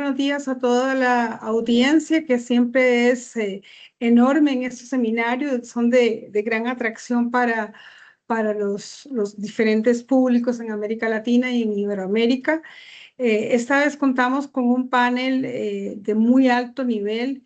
buenos días a toda la audiencia que siempre es enorme en estos seminarios, son de gran atracción para los diferentes públicos en América Latina y en Iberoamérica. Esta vez contamos con un panel de muy alto nivel,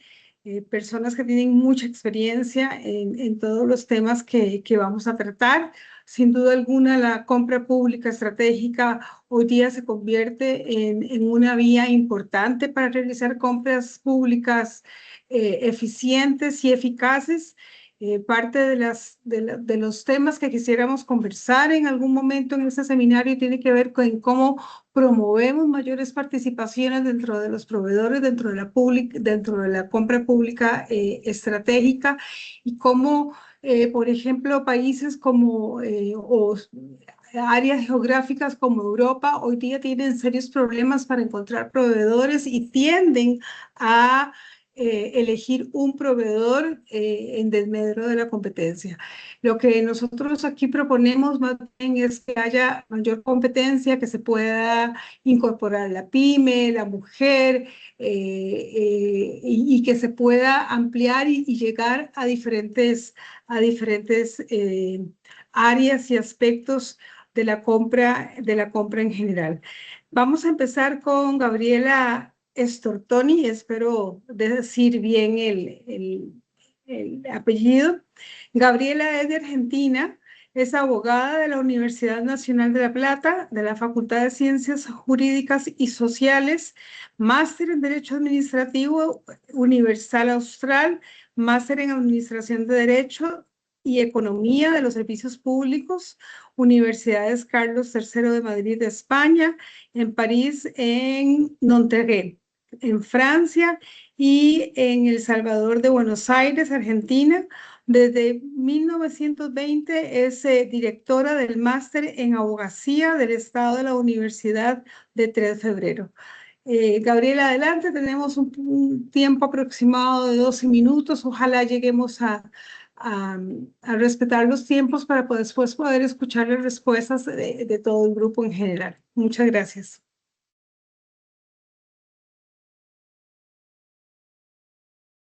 personas que tienen mucha experiencia en todos los temas que vamos a tratar. Sin duda alguna, la compra pública estratégica hoy día se convierte en una vía importante para realizar compras públicas eficientes y eficaces. Parte de los temas que quisiéramos conversar en algún momento en este seminario tiene que ver con cómo promovemos mayores participaciones dentro de los proveedores, dentro de la compra pública estratégica y cómo, por ejemplo, países como o áreas geográficas como Europa hoy día tienen serios problemas para encontrar proveedores y tienden a elegir un proveedor en desmedro de la competencia. Lo que nosotros aquí proponemos más bien es que haya mayor competencia, que se pueda incorporar la pyme, la mujer, y que se pueda ampliar y llegar a diferentes áreas y aspectos de la compra en general. Vamos a empezar con Gabriela Stortoni, espero decir bien el apellido. Gabriela es de Argentina, es abogada de la Universidad Nacional de La Plata, de la Facultad de Ciencias Jurídicas y Sociales, máster en Derecho Administrativo Universal Austral, máster en Administración de Derecho y Economía de los Servicios Públicos, Universidades Carlos III de Madrid, de España, en París, en Nanterre, en Francia, y en El Salvador de Buenos Aires, Argentina. Desde 1920 es directora del máster en abogacía del Estado de la Universidad de 3 de febrero. Gabriela, adelante, tenemos un tiempo aproximado de 12 minutos, ojalá lleguemos a, a respetar los tiempos para después poder escuchar las respuestas de todo el grupo en general. Muchas gracias.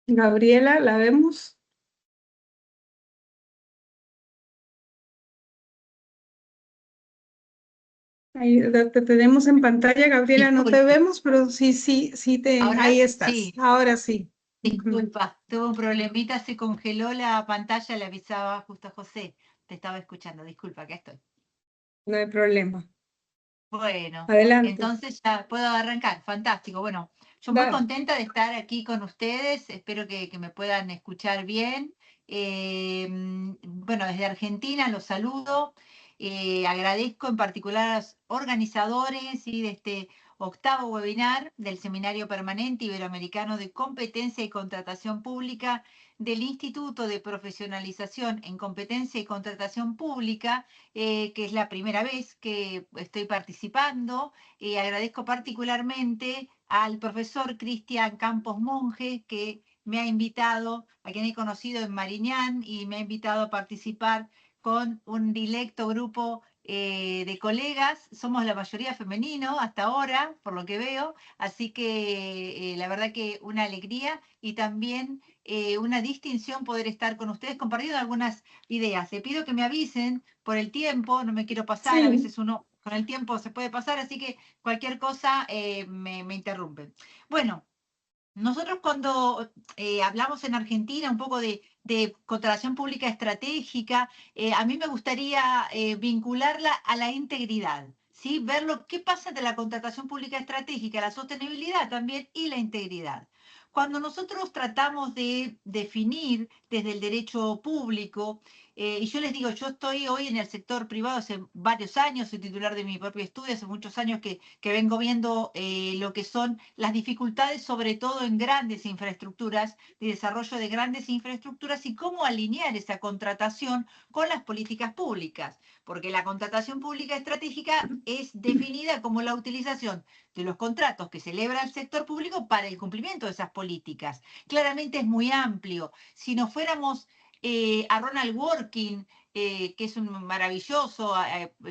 Gabriela, ¿la vemos? Ahí te tenemos en pantalla, Gabriela, no te Disculpe. vemos, pero ¿Ahora? ahí estás. Sí, Ahora sí. disculpa, tuve un problemita, se congeló la pantalla, le avisaba justo a José, te estaba escuchando, disculpa, acá estoy. No hay problema. Bueno, Adelante. entonces ya puedo arrancar, fantástico. Bueno, yo muy contenta de estar aquí con ustedes, espero que me puedan escuchar bien. Bueno, desde Argentina los saludo, agradezco en particular a los organizadores y de este octavo webinar del Seminario Permanente Iberoamericano de Competencia y Contratación Pública del Instituto de Profesionalización en Competencia y Contratación Pública, que es la primera vez que estoy participando. Agradezco particularmente al profesor Cristian Campos Monge, que me ha invitado, a quien he conocido en Mariñán, y me ha invitado a participar con un directo grupo de colegas. Somos la mayoría femenino hasta ahora, por lo que veo, así que la verdad que una alegría y también una distinción poder estar con ustedes compartiendo algunas ideas. Le pido que me avisen por el tiempo, no me quiero pasar, Sí. a veces uno con el tiempo se puede pasar, así que cualquier cosa me interrumpen. Bueno, nosotros cuando hablamos en Argentina un poco de contratación pública estratégica, a mí me gustaría vincularla a la integridad, ¿sí? Ver qué pasa entre la contratación pública estratégica, la sostenibilidad también y la integridad. Cuando nosotros tratamos de definir desde el derecho público, y yo les digo, yo estoy hoy en el sector privado hace varios años, soy titular de mi propio estudio, hace muchos años que vengo viendo lo que son las dificultades, sobre todo en grandes infraestructuras, de desarrollo de grandes infraestructuras y cómo alinear esa contratación con las políticas públicas, porque la contratación pública estratégica es definida como la utilización de los contratos que celebra el sector público para el cumplimiento de esas políticas. Claramente es muy amplio. Si nos fuéramos a Ronald Working, que es un maravilloso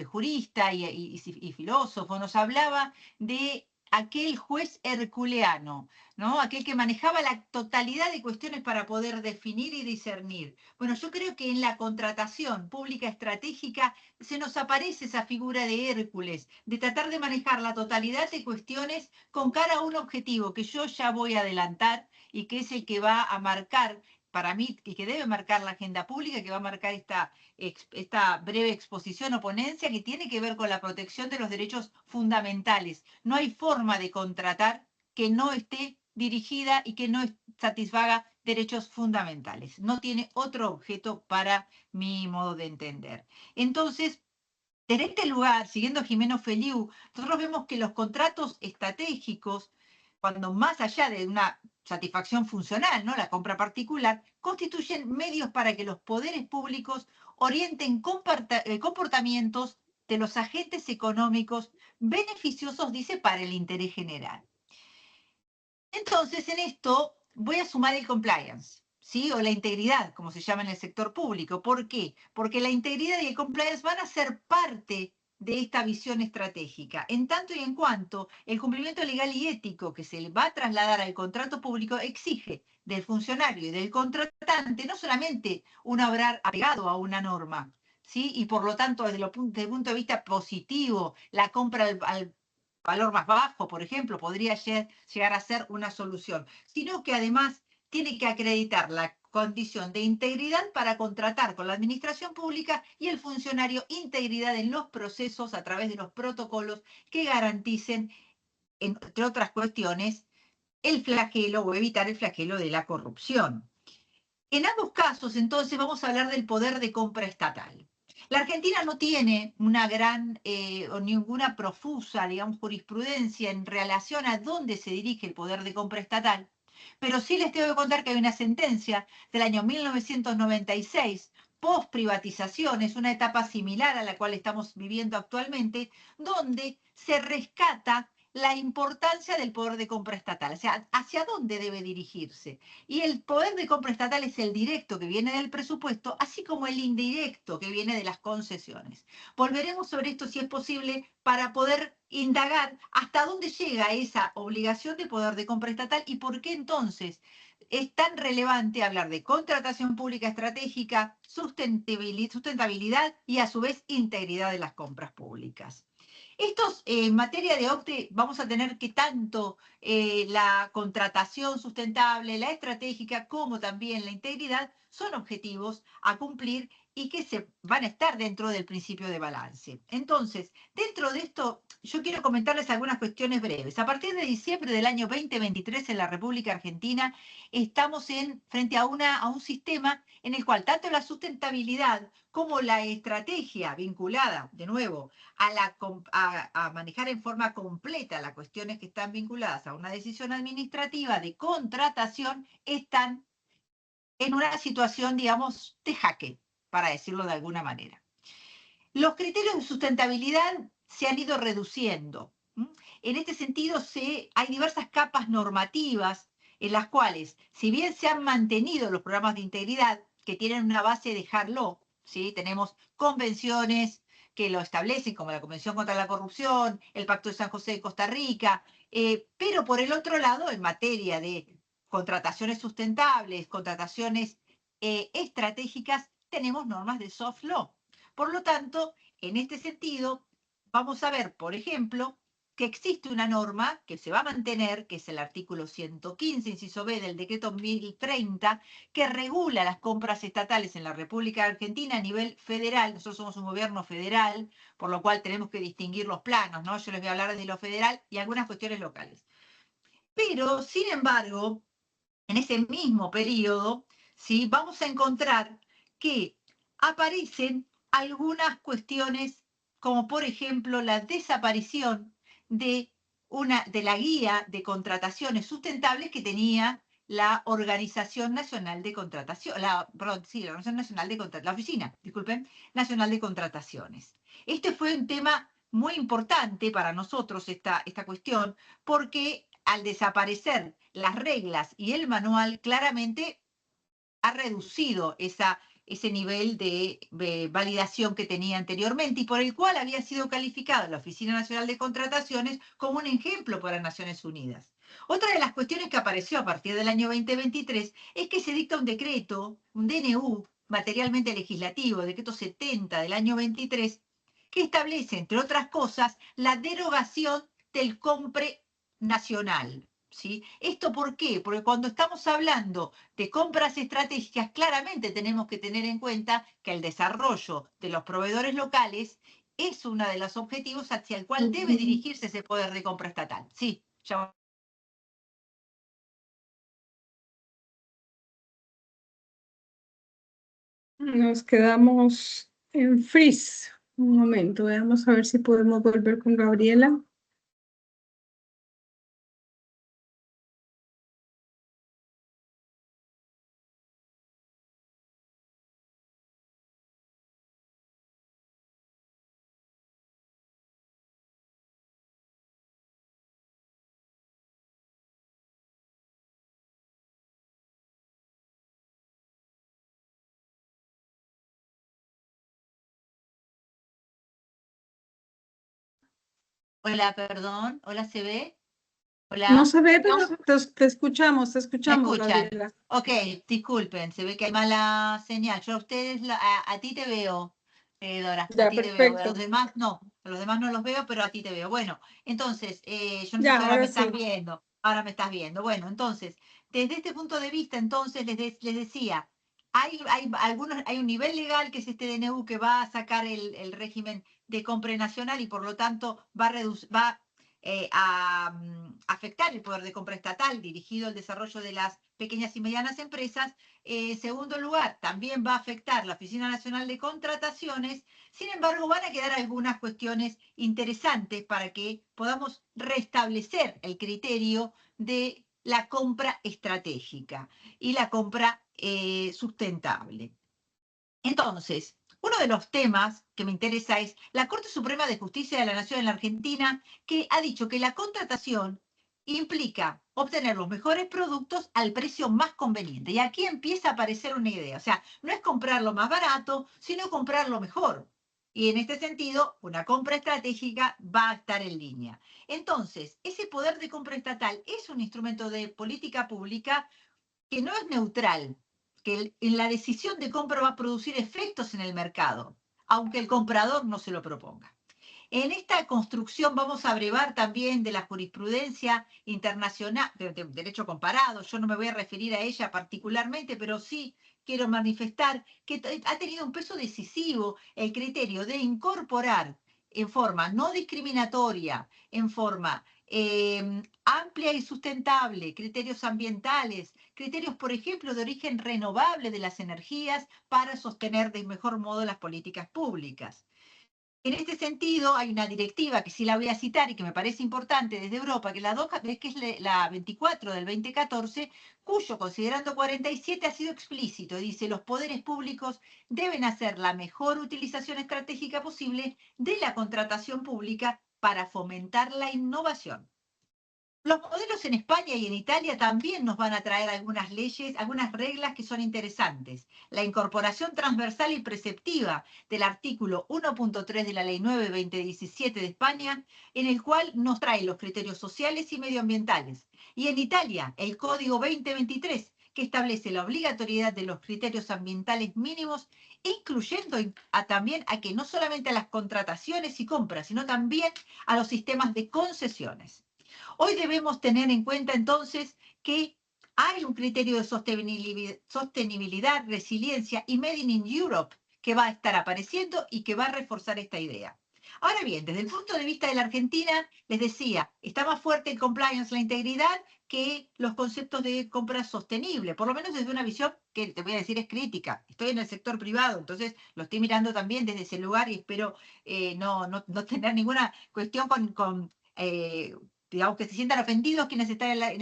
jurista y filósofo, nos hablaba de aquel juez herculeano, ¿no? Aquel que manejaba la totalidad de cuestiones para poder definir y discernir. Bueno, yo creo que en la contratación pública estratégica se nos aparece esa figura de Hércules, de tratar de manejar la totalidad de cuestiones con cara a un objetivo que yo ya voy a adelantar y que es el que va a marcar para mí y que debe marcar la agenda pública, que va a marcar esta breve exposición o ponencia que tiene que ver con la protección de los derechos fundamentales. No hay forma de contratar que no esté dirigida y que no satisfaga derechos fundamentales. No tiene otro objeto para mi modo de entender. Entonces, en este lugar, siguiendo a Jimeno Feliu, nosotros vemos que los contratos estratégicos, cuando más allá de una satisfacción funcional, ¿no? La compra particular, constituyen medios para que los poderes públicos orienten comportamientos de los agentes económicos beneficiosos, dice, para el interés general. Entonces, en esto voy a sumar el compliance, ¿sí? O la integridad, como se llama en el sector público. ¿Por qué? Porque la integridad y el compliance van a ser parte de esta visión estratégica, en tanto y en cuanto el cumplimiento legal y ético que se le va a trasladar al contrato público exige del funcionario y del contratante no solamente un obrar apegado a una norma, ¿sí? Y por lo tanto, desde el punto de vista positivo, la compra al valor más bajo, por ejemplo, podría llegar a ser una solución, sino que además tiene que acreditar la condición de integridad para contratar con la administración pública y el funcionario integridad en los procesos a través de los protocolos que garanticen, entre otras cuestiones, el flagelo o evitar el flagelo de la corrupción. En ambos casos, entonces, vamos a hablar del poder de compra estatal. La Argentina no tiene una gran o ninguna profusa, digamos, jurisprudencia en relación a dónde se dirige el poder de compra estatal, pero sí les tengo que contar que hay una sentencia del año 1996, post privatización, es una etapa similar a la cual estamos viviendo actualmente, donde se rescata la importancia del poder de compra estatal, o sea, hacia dónde debe dirigirse. Y el poder de compra estatal es el directo que viene del presupuesto, así como el indirecto que viene de las concesiones. Volveremos sobre esto si es posible para poder indagar hasta dónde llega esa obligación de poder de compra estatal y por qué entonces es tan relevante hablar de contratación pública estratégica, sustentabilidad y a su vez integridad de las compras públicas. Estos, en materia de OCDE, vamos a tener que tanto la contratación sustentable, la estratégica, como también la integridad, son objetivos a cumplir y que se van a estar dentro del principio de balance. Entonces, dentro de esto, yo quiero comentarles algunas cuestiones breves. A partir de diciembre del año 2023 en la República Argentina, estamos frente a un sistema en el cual tanto la sustentabilidad como la estrategia vinculada, de nuevo, a manejar en forma completa las cuestiones que están vinculadas a una decisión administrativa de contratación están en una situación, digamos, de jaque, para decirlo de alguna manera. Los criterios de sustentabilidad se han ido reduciendo. En este sentido, hay diversas capas normativas en las cuales, si bien se han mantenido los programas de integridad, que tienen una base de hard law, ¿sí? Tenemos convenciones que lo establecen, como la Convención contra la Corrupción, el Pacto de San José de Costa Rica, pero por el otro lado, en materia de contrataciones sustentables, contrataciones estratégicas, tenemos normas de soft law. Por lo tanto, en este sentido, vamos a ver, por ejemplo, que existe una norma que se va a mantener, que es el artículo 115, inciso B del decreto 1030, que regula las compras estatales en la República Argentina a nivel federal. Nosotros somos un gobierno federal, por lo cual tenemos que distinguir los planos, ¿no? Yo les voy a hablar de lo federal y algunas cuestiones locales. Pero, sin embargo, en ese mismo periodo, ¿sí? Vamos a encontrar que aparecen algunas cuestiones, como por ejemplo la desaparición de la guía de contrataciones sustentables que tenía la Organización Nacional de Contratación, la Organización Nacional de la Oficina, disculpen, Nacional de Contrataciones. Este fue un tema muy importante para nosotros, esta cuestión, porque al desaparecer las reglas y el manual, claramente ha reducido esa ese nivel de validación que tenía anteriormente y por el cual había sido calificada la Oficina Nacional de Contrataciones como un ejemplo para Naciones Unidas. Otra de las cuestiones que apareció a partir del año 2023 es que se dicta un decreto, un DNU, materialmente legislativo, decreto 70 del año 23, que establece, entre otras cosas, la derogación del compre nacional. ¿Sí? ¿Esto por qué? Porque cuando estamos hablando de compras estratégicas, claramente tenemos que tener en cuenta que el desarrollo de los proveedores locales es uno de los objetivos hacia el cual debe dirigirse ese poder de compra estatal. Sí, ya. Nos quedamos en freeze. Un momento, veamos a ver si podemos volver con Gabriela. Hola, perdón. Hola, ¿se ve? No Hola. se ve, pero te ¿Me escuchamos, escuchan? Gabriela. Ok, disculpen, se ve que hay mala señal. Yo a ustedes, a ti te veo, Dora, a Ya, ti te veo. A los perfecto. demás no, a los demás no los veo, pero a ti te veo. Bueno, entonces, yo no sé Ya, si ahora me ahora estás sí. viendo. Ahora me estás viendo. Bueno, entonces, desde este punto de vista, entonces, les decía, hay un nivel legal que es este DNU que va a sacar el régimen de compra nacional y por lo tanto va a afectar el poder de compra estatal dirigido al desarrollo de las pequeñas y medianas empresas. En segundo lugar, también va a afectar la Oficina Nacional de Contrataciones. Sin embargo, van a quedar algunas cuestiones interesantes para que podamos restablecer el criterio de la compra estratégica y la compra sustentable. Entonces, uno de los temas que me interesa es la Corte Suprema de Justicia de la Nación en la Argentina, que ha dicho que la contratación implica obtener los mejores productos al precio más conveniente. Y aquí empieza a aparecer una idea. O sea, no es comprar lo más barato, sino comprar lo mejor. Y en este sentido, una compra estratégica va a estar en línea. Entonces, ese poder de compra estatal es un instrumento de política pública que no es neutral, que en la decisión de compra va a producir efectos en el mercado, aunque el comprador no se lo proponga. En esta construcción vamos a brevar también de la jurisprudencia internacional, de derecho comparado. Yo no me voy a referir a ella particularmente, pero sí quiero manifestar que ha tenido un peso decisivo el criterio de incorporar en forma no discriminatoria, en forma amplia y sustentable, criterios ambientales, criterios, por ejemplo, de origen renovable de las energías para sostener de mejor modo las políticas públicas. En este sentido, hay una directiva que sí la voy a citar y que me parece importante desde Europa, que es la 24 del 2014, cuyo considerando 47 ha sido explícito. Dice, los poderes públicos deben hacer la mejor utilización estratégica posible de la contratación pública para fomentar la innovación. Los modelos en España y en Italia también nos van a traer algunas leyes, algunas reglas que son interesantes. La incorporación transversal y preceptiva del artículo 1.3 de la Ley 9/2017 de España, en el cual nos trae los criterios sociales y medioambientales. Y en Italia, el Código 2023, que establece la obligatoriedad de los criterios ambientales mínimos, incluyendo también a que no solamente a las contrataciones y compras, sino también a los sistemas de concesiones. Hoy debemos tener en cuenta entonces que hay un criterio de sostenibilidad, resiliencia y Made in Europe que va a estar apareciendo y que va a reforzar esta idea. Ahora bien, desde el punto de vista de la Argentina, les decía, está más fuerte el compliance, la integridad, que los conceptos de compra sostenible, por lo menos desde una visión que te voy a decir es crítica. Estoy en el sector privado, entonces lo estoy mirando también desde ese lugar y espero no tener ninguna cuestión digamos, que se sientan ofendidos quienes están en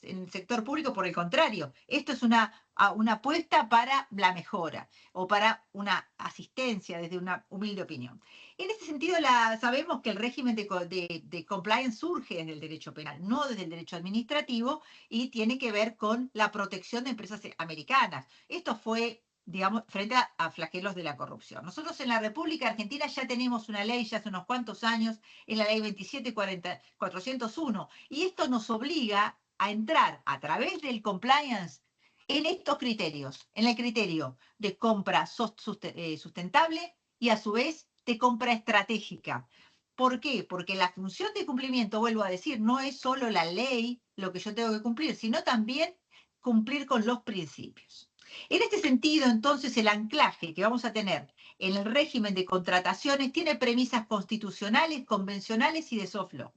el sector público, por el contrario, esto es una apuesta para la mejora o para una asistencia desde una humilde opinión. En ese sentido, sabemos que el régimen de compliance surge desde el derecho penal, no desde el derecho administrativo, y tiene que ver con la protección de empresas americanas. Esto fue digamos, frente a flagelos de la corrupción. Nosotros en la República Argentina ya tenemos una ley, ya hace unos cuantos años, es la ley 27401, y esto nos obliga a entrar a través del compliance en estos criterios, en el criterio de compra sustentable y a su vez de compra estratégica. ¿Por qué? Porque la función de cumplimiento, vuelvo a decir, no es solo la ley lo que yo tengo que cumplir, sino también cumplir con los principios. En este sentido, entonces, el anclaje que vamos a tener en el régimen de contrataciones tiene premisas constitucionales, convencionales y de soft law.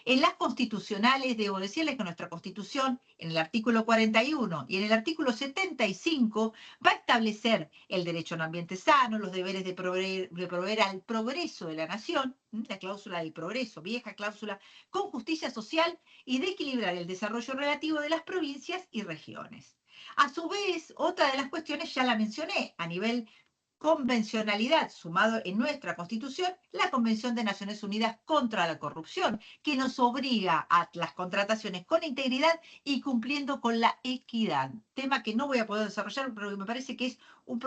En las constitucionales, debo decirles que nuestra Constitución, en el artículo 41 y en el artículo 75, va a establecer el derecho a un ambiente sano, los deberes de proveer al progreso de la nación, la cláusula del progreso, vieja cláusula, con justicia social y de equilibrar el desarrollo relativo de las provincias y regiones. A su vez, otra de las cuestiones ya la mencioné, a nivel convencionalidad, sumado en nuestra Constitución, la Convención de Naciones Unidas contra la Corrupción, que nos obliga a las contrataciones con integridad y cumpliendo con la equidad. Tema que no voy a poder desarrollar, pero me parece que es un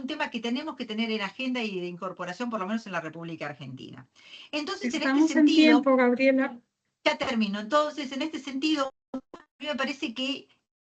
tema que tenemos que tener en agenda y de incorporación, por lo menos en la República Argentina. Entonces, Estamos en este en sentido, tiempo, Gabriela. ya termino. Entonces, en este sentido, a mí me parece que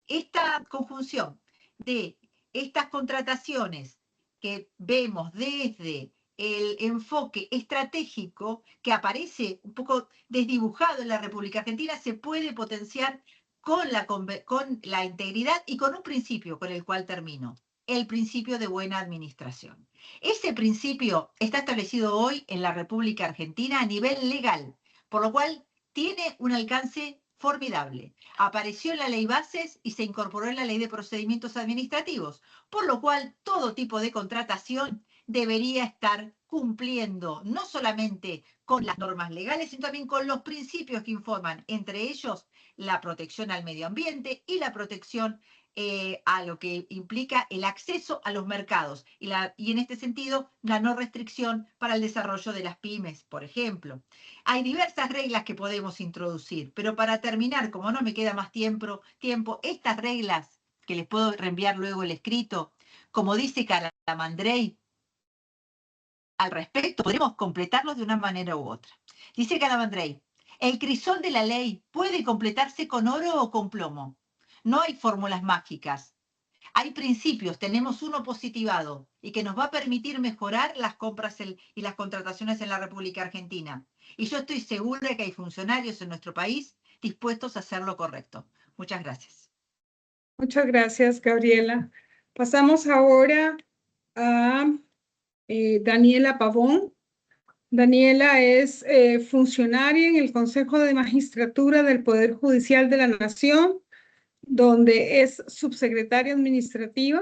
esta conjunción de estas contrataciones que vemos desde el enfoque estratégico que aparece un poco desdibujado en la República Argentina se puede potenciar con la integridad y con un principio con el cual termino, el principio de buena administración. Ese principio está establecido hoy en la República Argentina a nivel legal, por lo cual tiene un alcance formidable. Apareció en la ley bases y se incorporó en la ley de procedimientos administrativos, por lo cual todo tipo de contratación debería estar cumpliendo no solamente con las normas legales, sino también con los principios que informan, entre ellos la protección al medio ambiente y la protección a lo que implica el acceso a los mercados y en este sentido la no restricción para el desarrollo de las pymes, por ejemplo. Hay diversas reglas que podemos introducir, pero para terminar, como no me queda más tiempo, estas reglas, que les puedo reenviar luego el escrito, como dice Calamandrei, al respecto, podremos completarlos de una manera u otra. Dice Calamandrei, el crisol de la ley puede completarse con oro o con plomo. No hay fórmulas mágicas. Hay principios, tenemos uno positivado y que nos va a permitir mejorar las compras y las contrataciones en la República Argentina. Y yo estoy segura de que hay funcionarios en nuestro país dispuestos a hacer lo correcto. Muchas gracias. Muchas gracias, Gabriela. Pasamos ahora a Daniela Pavón. Daniela es funcionaria en el Consejo de Magistratura del Poder Judicial de la Nación, donde es subsecretaria administrativa.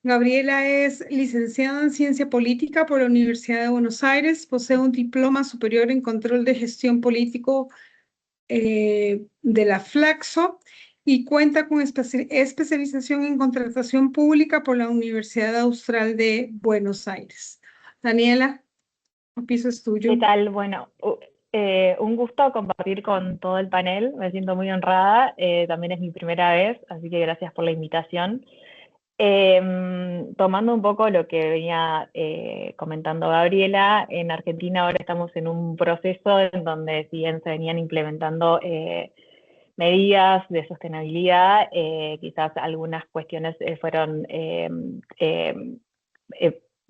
Gabriela es licenciada en Ciencia Política por la Universidad de Buenos Aires, posee un diploma superior en Control de Gestión Político de la Flaxo y cuenta con especialización en Contratación Pública por la Universidad Austral de Buenos Aires. Daniela, el piso es tuyo. ¿Qué tal? Bueno, un gusto compartir con todo el panel, me siento muy honrada, también es mi primera vez, así que gracias por la invitación. Tomando un poco lo que venía comentando Gabriela, en Argentina ahora estamos en un proceso en donde si bien se venían implementando medidas de sostenibilidad, quizás algunas cuestiones fueron,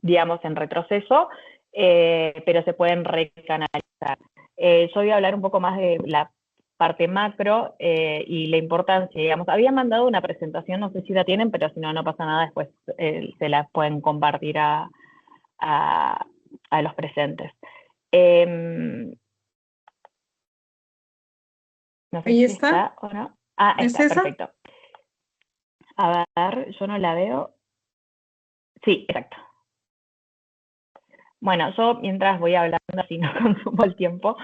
digamos, en retroceso, pero se pueden recanalizar. Yo voy a hablar un poco más de la parte macro y la importancia, digamos, había mandado una presentación, no sé si la tienen, pero si no, no pasa nada, después se la pueden compartir a los presentes. No sé Ahí si está. o no. Ah, ¿Es está, esa? perfecto. A ver, yo no la veo. Sí, exacto. Bueno, yo mientras voy hablando, así no consumo el tiempo,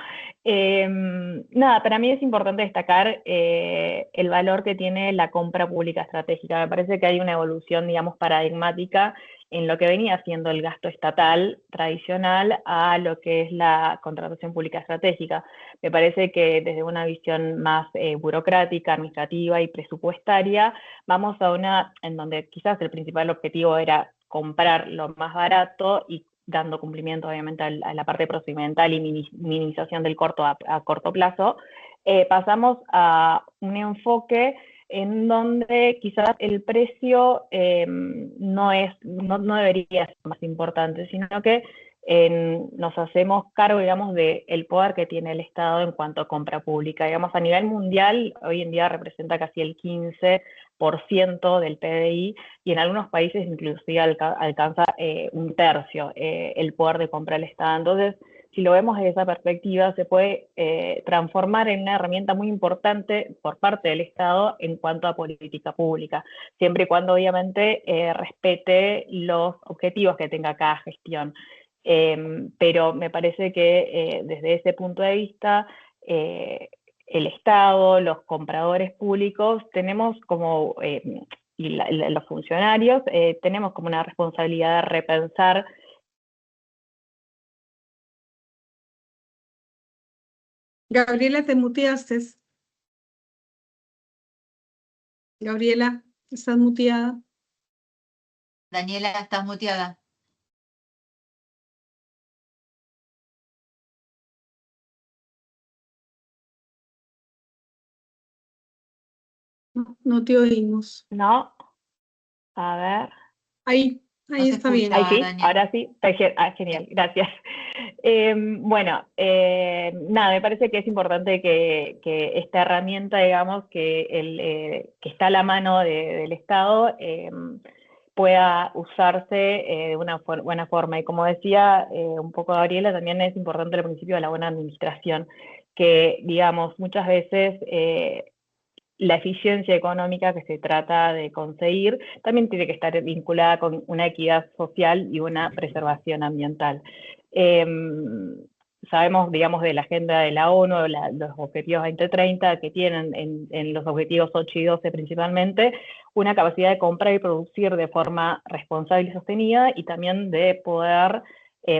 nada, para mí es importante destacar el valor que tiene la compra pública estratégica. Me parece que hay una evolución, digamos, paradigmática en lo que venía siendo el gasto estatal tradicional a lo que es la contratación pública estratégica. Me parece que desde una visión más burocrática, administrativa y presupuestaria, vamos a una en donde quizás el principal objetivo era comprar lo más barato y dando cumplimiento obviamente a la parte procedimental y minimización del a corto plazo, pasamos a un enfoque en donde quizás el precio no debería ser más importante, sino que nos hacemos cargo, digamos, del poder que tiene el Estado en cuanto a compra pública. Digamos, a nivel mundial, hoy en día representa casi el 15% del PBI, y en algunos países inclusive alcanza un tercio el poder de compra del Estado. Entonces, si lo vemos desde esa perspectiva, se puede transformar en una herramienta muy importante por parte del Estado en cuanto a política pública, siempre y cuando obviamente respete los objetivos que tenga cada gestión. Pero me parece que desde ese punto de vista, el Estado, los compradores públicos, tenemos como, y los funcionarios, tenemos como una responsabilidad de repensar. Gabriela, te muteaste. Gabriela, estás muteada. Daniela, estás muteada. No te oímos. No, a ver. Ahí No se está bien. Ahí escucha, sí, Daniela. ahora sí, genial, gracias. Bueno, nada, me parece que es importante que esta herramienta, digamos, que está a la mano del Estado, pueda usarse de una buena forma. Y como decía un poco Gabriela, también es importante el principio de la buena administración, que, digamos, muchas veces la eficiencia económica que se trata de conseguir también tiene que estar vinculada con una equidad social y una preservación ambiental. Sabemos, digamos, de la agenda de la ONU, los objetivos 2030, que tienen en los objetivos 8 y 12 principalmente, una capacidad de comprar y producir de forma responsable y sostenida, y también de poder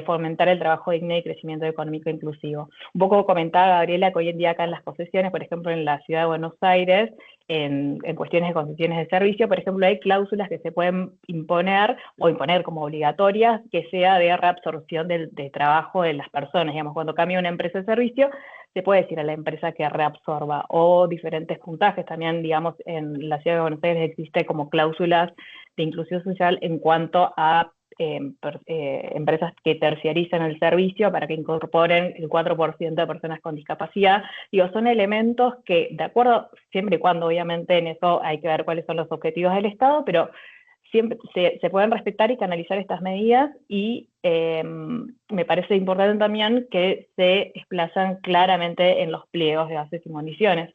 fomentar el trabajo digno y crecimiento económico inclusivo. Un poco comentaba Gabriela que hoy en día acá en las concesiones, por ejemplo en la ciudad de Buenos Aires, en cuestiones de concesiones de servicio, por ejemplo, hay cláusulas que se pueden imponer o imponer como obligatorias, que sea de reabsorción de trabajo de las personas. Digamos, cuando cambia una empresa de servicio, se puede decir a la empresa que reabsorba, o diferentes puntajes. También, digamos, en la ciudad de Buenos Aires existe como cláusulas de inclusión social en cuanto a empresas que terciarizan el servicio para que incorporen el 4% de personas con discapacidad. Digo, son elementos que, de acuerdo, siempre y cuando obviamente en eso hay que ver cuáles son los objetivos del Estado, pero siempre se pueden respetar y canalizar estas medidas, y me parece importante también que se desplazan claramente en los pliegos de gases y municiones.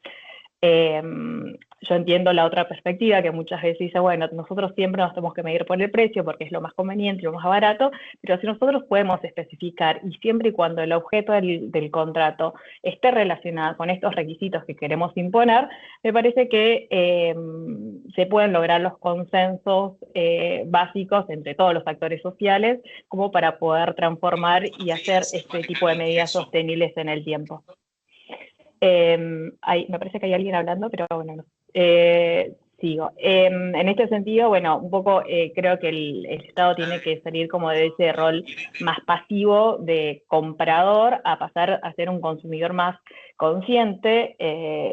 Yo entiendo la otra perspectiva, que muchas veces dice, bueno, nosotros siempre nos tenemos que medir por el precio porque es lo más conveniente y lo más barato, pero si nosotros podemos especificar, y siempre y cuando el objeto del contrato esté relacionado con estos requisitos que queremos imponer, me parece que se pueden lograr los consensos básicos entre todos los actores sociales, como para poder transformar y hacer este tipo de medidas sostenibles en el tiempo. Me parece que hay alguien hablando, pero bueno, no. Sigo. En este sentido, bueno, un poco creo que el Estado tiene que salir como de ese rol más pasivo de comprador a pasar a ser un consumidor más consciente,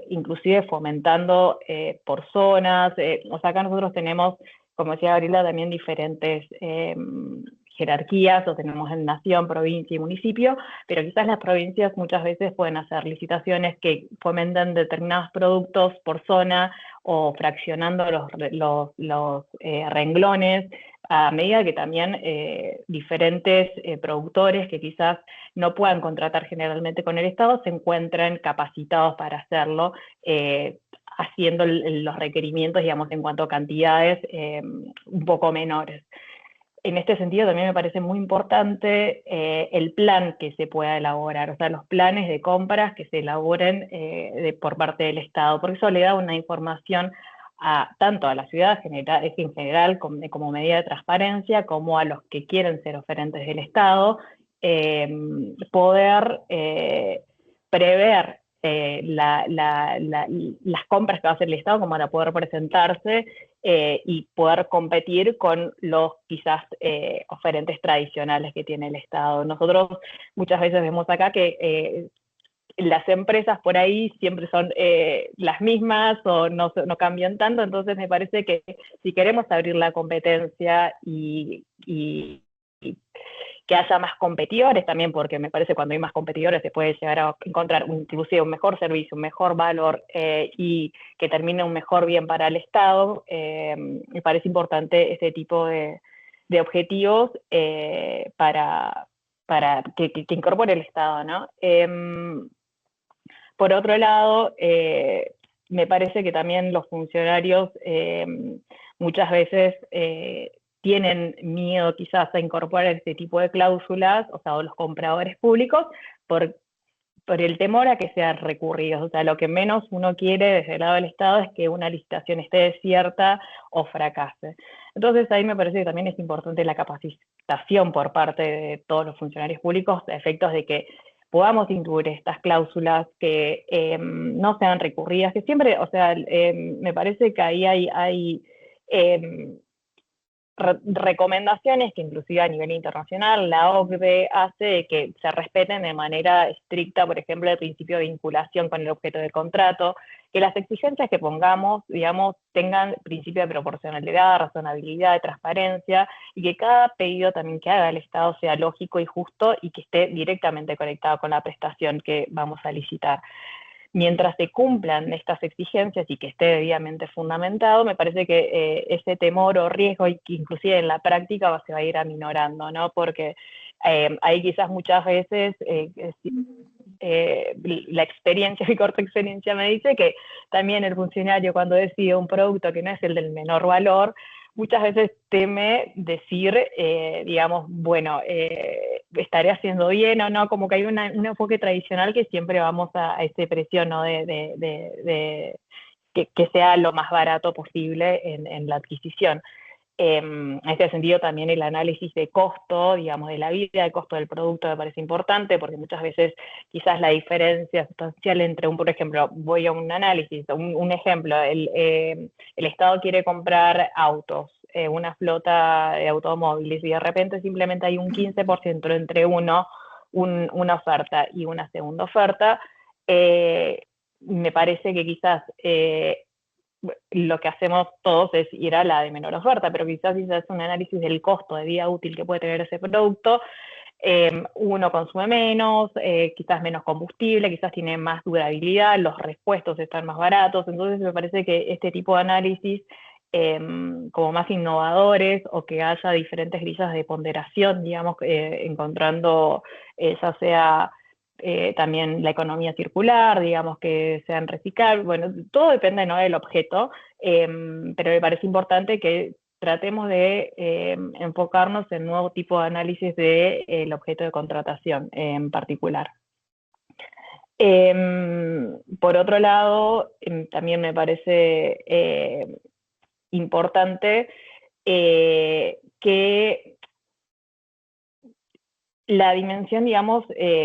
inclusive fomentando por zonas. O sea, acá nosotros tenemos, como decía Gabriela, también diferentes jerarquías, o tenemos en nación, provincia y municipio, pero quizás las provincias muchas veces pueden hacer licitaciones que fomentan determinados productos por zona, o fraccionando los renglones, a medida que también diferentes productores que quizás no puedan contratar generalmente con el Estado se encuentren capacitados para hacerlo, haciendo los requerimientos, digamos, en cuanto a cantidades un poco menores. En este sentido también me parece muy importante el plan que se pueda elaborar, o sea, los planes de compras que se elaboren por parte del Estado, porque eso le da una información tanto a la ciudad en general como medida de transparencia, como a los que quieren ser oferentes del Estado, poder prever las compras que va a hacer el Estado como para poder presentarse y poder competir con los quizás oferentes tradicionales que tiene el Estado. Nosotros muchas veces vemos acá que las empresas por ahí siempre son las mismas o no cambian tanto, entonces me parece que si queremos abrir la competencia y que haya más competidores también, porque me parece que cuando hay más competidores se puede llegar a encontrar inclusive un mejor servicio, un mejor valor y que termine un mejor bien para el Estado, me parece importante este tipo de objetivos para que incorpore el Estado, ¿no? Por otro lado, me parece que también los funcionarios muchas veces tienen miedo quizás a incorporar este tipo de cláusulas, o sea, o los compradores públicos, por el temor a que sean recurridos. O sea, lo que menos uno quiere desde el lado del Estado es que una licitación esté desierta o fracase. Entonces ahí me parece que también es importante la capacitación por parte de todos los funcionarios públicos a efectos de que podamos incluir estas cláusulas que no sean recurridas, que siempre, o sea, me parece que ahí hay recomendaciones que inclusive a nivel internacional la OCDE hace que se respeten de manera estricta, por ejemplo, el principio de vinculación con el objeto del contrato, que las exigencias que pongamos, digamos, tengan principio de proporcionalidad, razonabilidad, de transparencia, y que cada pedido también que haga el Estado sea lógico y justo y que esté directamente conectado con la prestación que vamos a licitar. Mientras se cumplan estas exigencias y que esté debidamente fundamentado, me parece que ese temor o riesgo, y que inclusive en la práctica se va a ir aminorando, ¿no? Porque ahí quizás muchas veces la experiencia, mi corta experiencia me dice que también el funcionario cuando decide un producto que no es el del menor valor, muchas veces teme decir, digamos, bueno, estaré haciendo bien o no, como que hay un enfoque tradicional que siempre vamos a ese precio, ¿no? Que sea lo más barato posible en la adquisición. En ese sentido también el análisis de costo, digamos, de la vida, el costo del producto me parece importante, porque muchas veces quizás la diferencia sustancial entre por ejemplo, voy a un análisis, un ejemplo, el Estado quiere comprar autos, una flota de automóviles, y de repente simplemente hay un 15% entre una oferta y una segunda oferta, me parece que quizás lo que hacemos todos es ir a la de menor oferta, pero quizás si se hace un análisis del costo de vida útil que puede tener ese producto, uno consume menos, quizás menos combustible, quizás tiene más durabilidad, los repuestos están más baratos, entonces me parece que este tipo de análisis como más innovadores o que haya diferentes grillas de ponderación, digamos, encontrando ya sea también la economía circular, digamos, que sean reciclables, bueno, todo depende, ¿no?, del objeto, pero me parece importante que tratemos de enfocarnos en nuevo tipo de análisis del objeto de contratación en particular. Por otro lado, también me parece importante que la dimensión, digamos,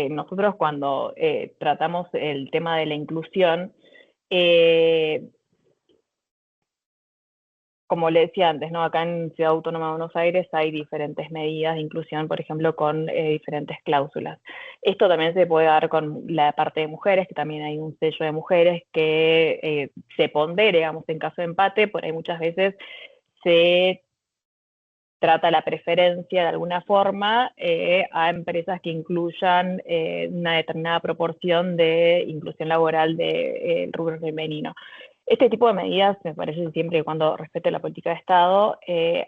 nosotros cuando tratamos el tema de la inclusión, como le decía antes, ¿no? Acá en Ciudad Autónoma de Buenos Aires hay diferentes medidas de inclusión, por ejemplo, con diferentes cláusulas. Esto también se puede dar con la parte de mujeres, que también hay un sello de mujeres que se pondere, digamos, en caso de empate, por ahí muchas veces se trata la preferencia de alguna forma a empresas que incluyan una determinada proporción de inclusión laboral del rubro femenino. Este tipo de medidas, me parece siempre que cuando respete la política de Estado,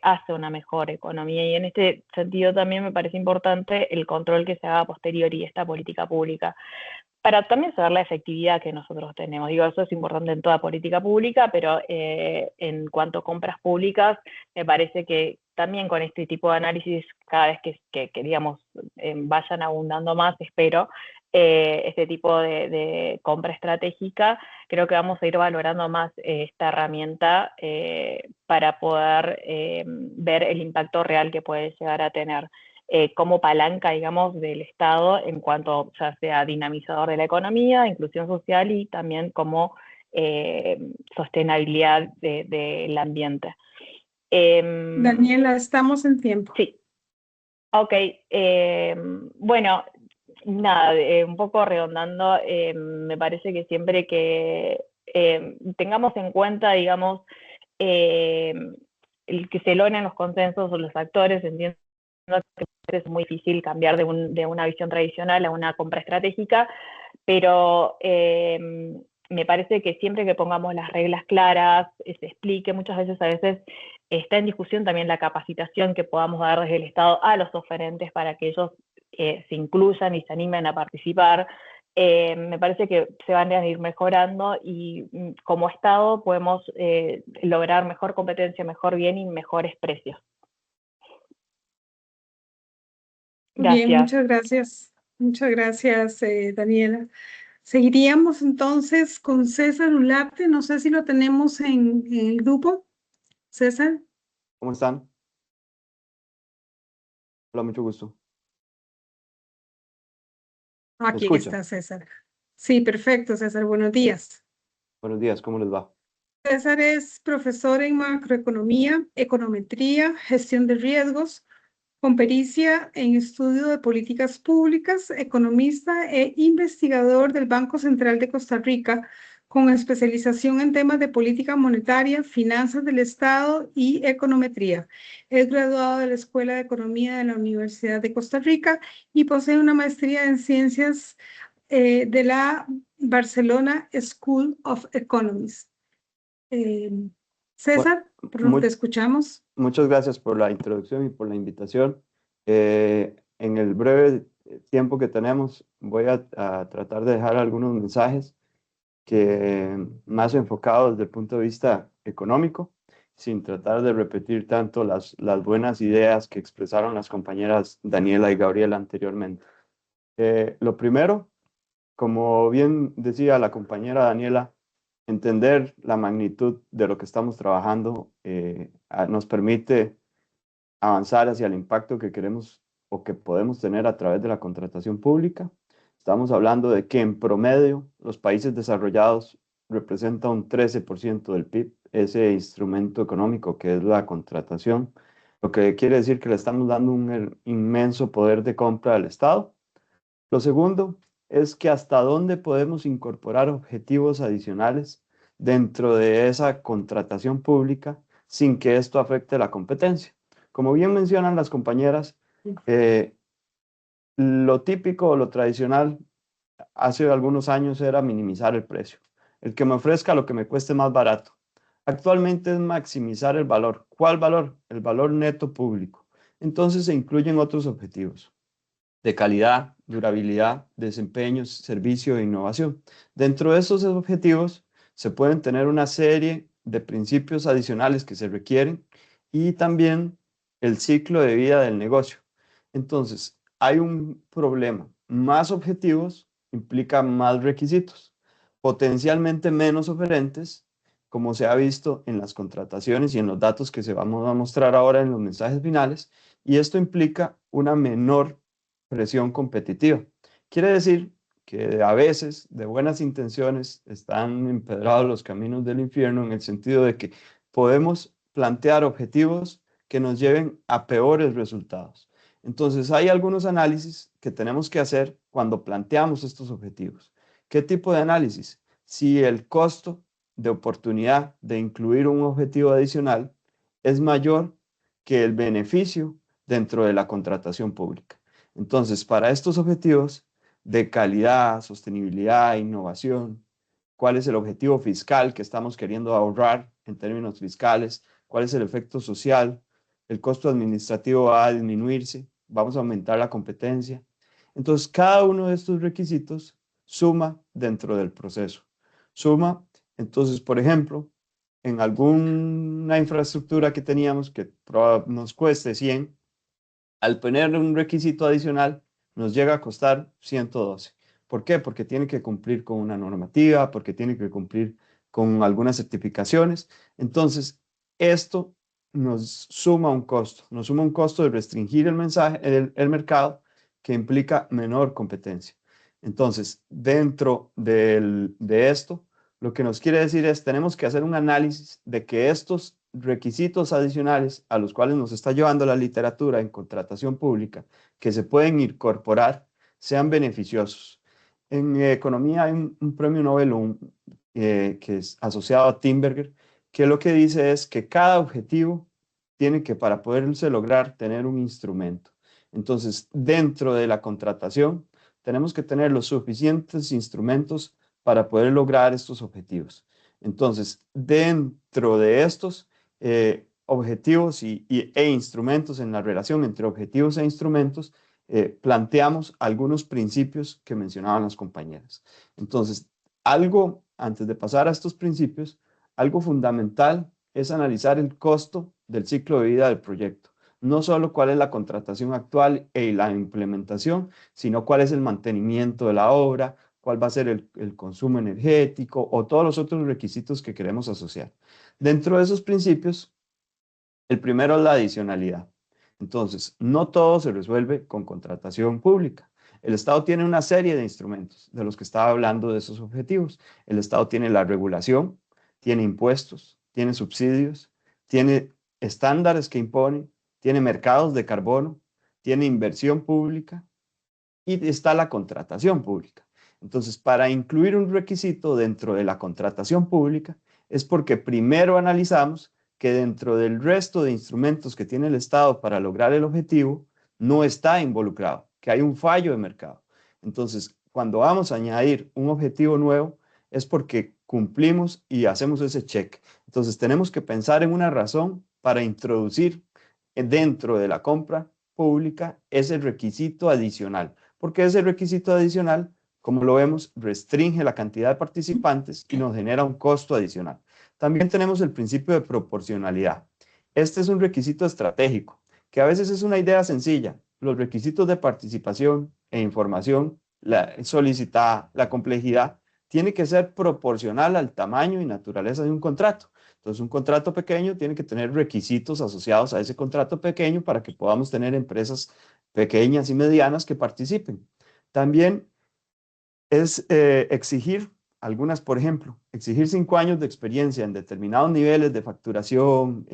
hace una mejor economía, y en este sentido también me parece importante el control que se haga a posteriori de esta política pública, para también saber la efectividad que nosotros tenemos. Digo, eso es importante en toda política pública, pero en cuanto a compras públicas, me parece que también con este tipo de análisis, cada vez que digamos, vayan abundando más, espero, este tipo de compra estratégica, creo que vamos a ir valorando más esta herramienta para poder ver el impacto real que puede llegar a tener como palanca, digamos, del Estado en cuanto ya sea dinamizador de la economía, inclusión social y también como sostenibilidad del ambiente. Daniela, estamos en tiempo. Sí. Ok. Bueno, nada, un poco redondando, me parece que siempre que tengamos en cuenta, digamos, el que se logren los consensos o los actores, entiendo que es muy difícil cambiar de una visión tradicional a una compra estratégica, pero me parece que siempre que pongamos las reglas claras, se explique, muchas veces a veces está en discusión también la capacitación que podamos dar desde el Estado a los oferentes para que ellos se incluyan y se animen a participar. Me parece que se van a ir mejorando y como Estado podemos lograr mejor competencia, mejor bien y mejores precios. Gracias. Bien, muchas gracias. Muchas gracias, Daniela. Seguiríamos entonces con César Ularte. No sé si lo tenemos en el grupo. César. ¿Cómo están? Hola, mucho gusto. Aquí escucha? está César. Sí, perfecto, César. Buenos días. Buenos días, ¿cómo les va? César es profesor en macroeconomía, econometría, gestión de riesgos, con pericia en estudio de políticas públicas, economista e investigador del Banco Central de Costa Rica, con especialización en temas de política monetaria, finanzas del Estado y econometría. Es graduado de la Escuela de Economía de la Universidad de Costa Rica y posee una maestría en ciencias de la Barcelona School of Economics. César, Mu- te escuchamos. Muchas gracias por la introducción y por la invitación. En el breve tiempo que tenemos, voy a tratar de dejar algunos mensajes que más enfocados desde el punto de vista económico, sin tratar de repetir tanto las buenas ideas que expresaron las compañeras Daniela y Gabriela anteriormente. Lo primero, como bien decía la compañera Daniela, entender la magnitud de lo que estamos trabajando nos permite avanzar hacia el impacto que queremos o que podemos tener a través de la contratación pública. Estamos hablando de que en promedio los países desarrollados representan un 13% del PIB, ese instrumento económico que es la contratación, lo que quiere decir que le estamos dando un inmenso poder de compra al Estado. Lo segundo es que hasta dónde podemos incorporar objetivos adicionales dentro de esa contratación pública sin que esto afecte la competencia. Como bien mencionan las compañeras, lo típico o lo tradicional hace algunos años era minimizar el precio. El que me ofrezca lo que me cueste más barato. Actualmente es maximizar el valor. ¿Cuál valor? El valor neto público. Entonces se incluyen otros objetivos de calidad, durabilidad, desempeño, servicio e innovación. Dentro de esos objetivos se pueden tener una serie de principios adicionales que se requieren y también el ciclo de vida del negocio. Entonces, hay un problema. Más objetivos implica más requisitos, potencialmente menos oferentes, como se ha visto en las contrataciones y en los datos que se vamos a mostrar ahora en los mensajes finales, y esto implica una menor presión competitiva. Quiere decir que a veces de buenas intenciones están empedrados los caminos del infierno en el sentido de que podemos plantear objetivos que nos lleven a peores resultados. Entonces hay algunos análisis que tenemos que hacer cuando planteamos estos objetivos. ¿Qué tipo de análisis? Si el costo de oportunidad de incluir un objetivo adicional es mayor que el beneficio dentro de la contratación pública. Entonces, para estos objetivos de calidad, sostenibilidad, innovación, ¿cuál es el objetivo fiscal que estamos queriendo ahorrar en términos fiscales? ¿Cuál es el efecto social? ¿El costo administrativo va a disminuirse? ¿Vamos a aumentar la competencia? Entonces, cada uno de estos requisitos suma dentro del proceso. Suma, entonces, por ejemplo, en alguna infraestructura que teníamos que nos cueste 100, al poner un requisito adicional, nos llega a costar 112. ¿Por qué? Porque tiene que cumplir con una normativa, porque tiene que cumplir con algunas certificaciones. Entonces, esto nos suma un costo. Nos suma un costo de restringir el mercado, que implica menor competencia. Entonces, dentro de esto, lo que nos quiere decir es, tenemos que hacer un análisis de que estos requisitos adicionales a los cuales nos está llevando la literatura en contratación pública, que se pueden incorporar, sean beneficiosos. En economía hay un premio Nobel que es asociado a Timberger, que lo que dice es que cada objetivo tiene que, para poderse lograr, tener un instrumento. Entonces, dentro de la contratación, tenemos que tener los suficientes instrumentos para poder lograr estos objetivos. Entonces, dentro de estos objetivos e instrumentos, en la relación entre objetivos e instrumentos, planteamos algunos principios que mencionaban las compañeras. Entonces, antes de pasar a estos principios, algo fundamental es analizar el costo del ciclo de vida del proyecto. No solo cuál es la contratación actual y la implementación, sino cuál es el mantenimiento de la obra, cuál va a ser el consumo energético o todos los otros requisitos que queremos asociar. Dentro de esos principios, el primero es la adicionalidad. Entonces, no todo se resuelve con contratación pública. El Estado tiene una serie de instrumentos de los que estaba hablando de esos objetivos. El Estado tiene la regulación, tiene impuestos, tiene subsidios, tiene estándares que impone, tiene mercados de carbono, tiene inversión pública y está la contratación pública. Entonces, para incluir un requisito dentro de la contratación pública es porque primero analizamos que dentro del resto de instrumentos que tiene el Estado para lograr el objetivo no está involucrado, que hay un fallo de mercado. Entonces, cuando vamos a añadir un objetivo nuevo es porque cumplimos y hacemos ese check. Entonces, tenemos que pensar en una razón para introducir dentro de la compra pública ese requisito adicional, porque ese requisito adicional, como lo vemos, restringe la cantidad de participantes y nos genera un costo adicional. También tenemos el principio de proporcionalidad. Este es un requisito estratégico, que a veces es una idea sencilla. Los requisitos de participación e información solicitada, la complejidad, tiene que ser proporcional al tamaño y naturaleza de un contrato. Entonces, un contrato pequeño tiene que tener requisitos asociados a ese contrato pequeño para que podamos tener empresas pequeñas y medianas que participen. También es exigir algunas, por ejemplo, exigir 5 años de experiencia en determinados niveles de facturación,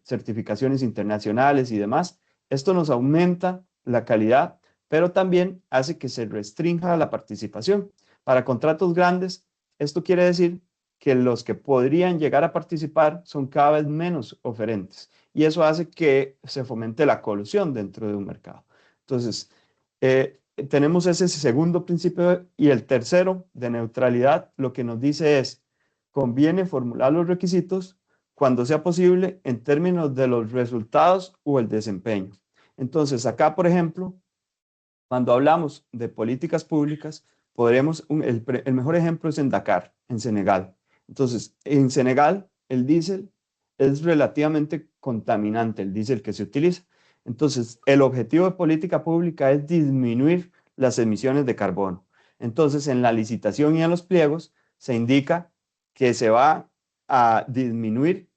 certificaciones internacionales y demás. Esto nos aumenta la calidad, pero también hace que se restrinja la participación. Para contratos grandes, esto quiere decir que los que podrían llegar a participar son cada vez menos oferentes y eso hace que se fomente la colusión dentro de un mercado. Entonces, tenemos ese segundo principio y el tercero de neutralidad lo que nos dice es, conviene formular los requisitos cuando sea posible en términos de los resultados o el desempeño. Entonces, acá, por ejemplo, cuando hablamos de políticas públicas, el mejor ejemplo es en Dakar, en Senegal. Entonces, en Senegal, el diésel es relativamente contaminante, el diésel que se utiliza. Entonces, el objetivo de política pública es disminuir las emisiones de carbono. Entonces, en la licitación y en los pliegos se indica que se va a disminuir,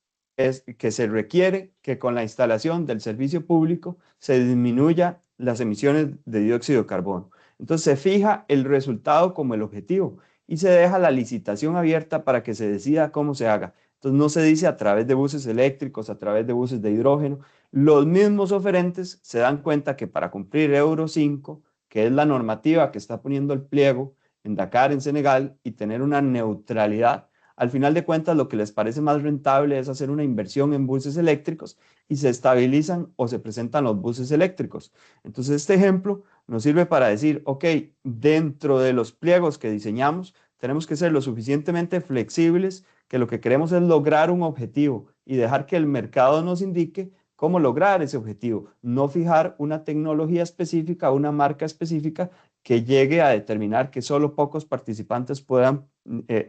que se requiere que con la instalación del servicio público se disminuya las emisiones de dióxido de carbono. Entonces se fija el resultado como el objetivo y se deja la licitación abierta para que se decida cómo se haga. Entonces no se dice a través de buses eléctricos, a través de buses de hidrógeno. Los mismos oferentes se dan cuenta que para cumplir Euro 5, que es la normativa que está poniendo el pliego en Dakar, en Senegal, y tener una neutralidad, al final de cuentas lo que les parece más rentable es hacer una inversión en buses eléctricos y se estabilizan o se presentan los buses eléctricos. Entonces este ejemplo nos sirve para decir, ok, dentro de los pliegos que diseñamos tenemos que ser lo suficientemente flexibles que lo que queremos es lograr un objetivo y dejar que el mercado nos indique cómo lograr ese objetivo, no fijar una tecnología específica, una marca específica que llegue a determinar que solo pocos participantes puedan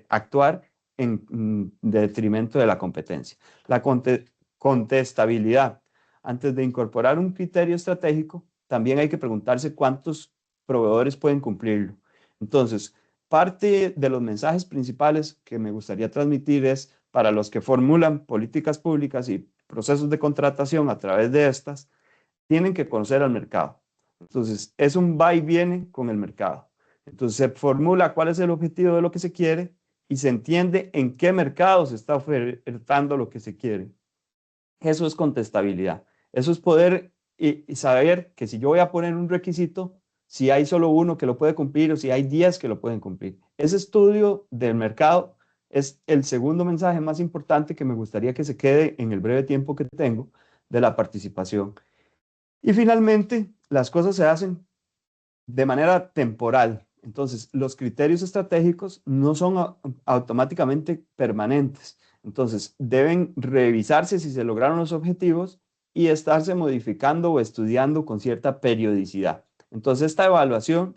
actuar en detrimento de la competencia. La contestabilidad. Antes de incorporar un criterio estratégico, también hay que preguntarse cuántos proveedores pueden cumplirlo. Entonces, parte de los mensajes principales que me gustaría transmitir es para los que formulan políticas públicas y procesos de contratación a través de estas, tienen que conocer al mercado. Entonces, es un va y viene con el mercado. Entonces, se formula cuál es el objetivo de lo que se quiere y se entiende en qué mercado se está ofertando lo que se quiere. Eso es contestabilidad. Eso es poder y saber que si yo voy a poner un requisito, si hay solo uno que lo puede cumplir o si hay 10 que lo pueden cumplir. Ese estudio del mercado es el segundo mensaje más importante que me gustaría que se quede en el breve tiempo que tengo de la participación. Y finalmente, las cosas se hacen de manera temporal. Entonces, los criterios estratégicos no son automáticamente permanentes. Entonces, deben revisarse si se lograron los objetivos y estarse modificando o estudiando con cierta periodicidad. Entonces, esta evaluación,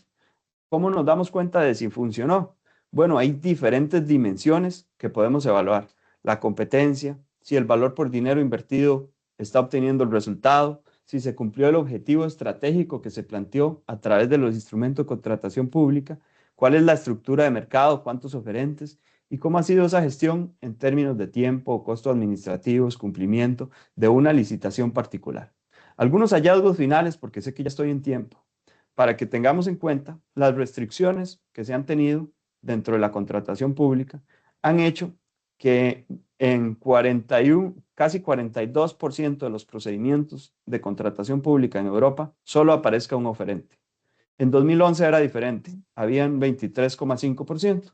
¿cómo nos damos cuenta de si funcionó? Bueno, hay diferentes dimensiones que podemos evaluar. La competencia, si el valor por dinero invertido está obteniendo el resultado, si se cumplió el objetivo estratégico que se planteó a través de los instrumentos de contratación pública, cuál es la estructura de mercado, cuántos oferentes y cómo ha sido esa gestión en términos de tiempo, costos administrativos, cumplimiento de una licitación particular. Algunos hallazgos finales, porque sé que ya estoy en tiempo, para que tengamos en cuenta las restricciones que se han tenido dentro de la contratación pública, han hecho que en 41, casi 42% de los procedimientos de contratación pública en Europa solo aparezca un oferente. En 2011 era diferente, habían 23,5%.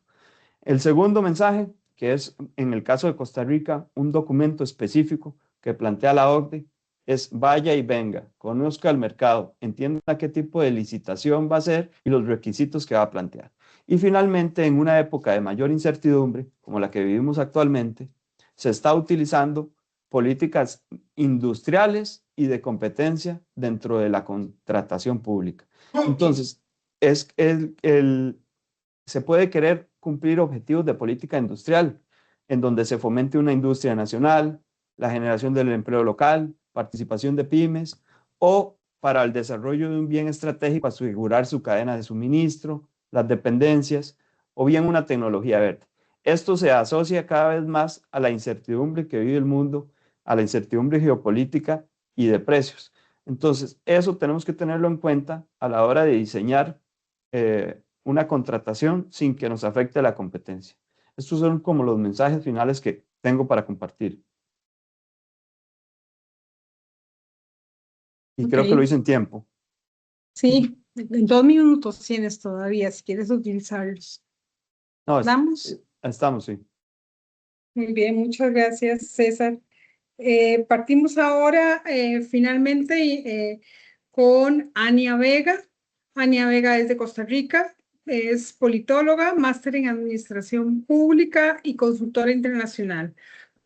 El segundo mensaje, que es en el caso de Costa Rica, un documento específico que plantea la OCDE, es vaya y venga, conozca el mercado, entienda qué tipo de licitación va a ser y los requisitos que va a plantear. Y finalmente, en una época de mayor incertidumbre, como la que vivimos actualmente, se está utilizando políticas industriales y de competencia dentro de la contratación pública. Entonces, se puede querer cumplir objetivos de política industrial, en donde se fomente una industria nacional, la generación del empleo local, participación de pymes, o para el desarrollo de un bien estratégico, asegurar su cadena de suministro, las dependencias, o bien una tecnología verde. Esto se asocia cada vez más a la incertidumbre que vive el mundo, a la incertidumbre geopolítica y de precios. Entonces, eso tenemos que tenerlo en cuenta a la hora de diseñar una contratación sin que nos afecte la competencia. Estos son como los mensajes finales que tengo para compartir. Y creo que lo hice en tiempo. Sí, en 2 minutos tienes todavía, si quieres utilizarlos. No, ¿Vamos? estamos, sí. Muy bien, muchas gracias, César. Partimos ahora finalmente con Ania Vega. Ania Vega es de Costa Rica, es politóloga, máster en administración pública y consultora internacional.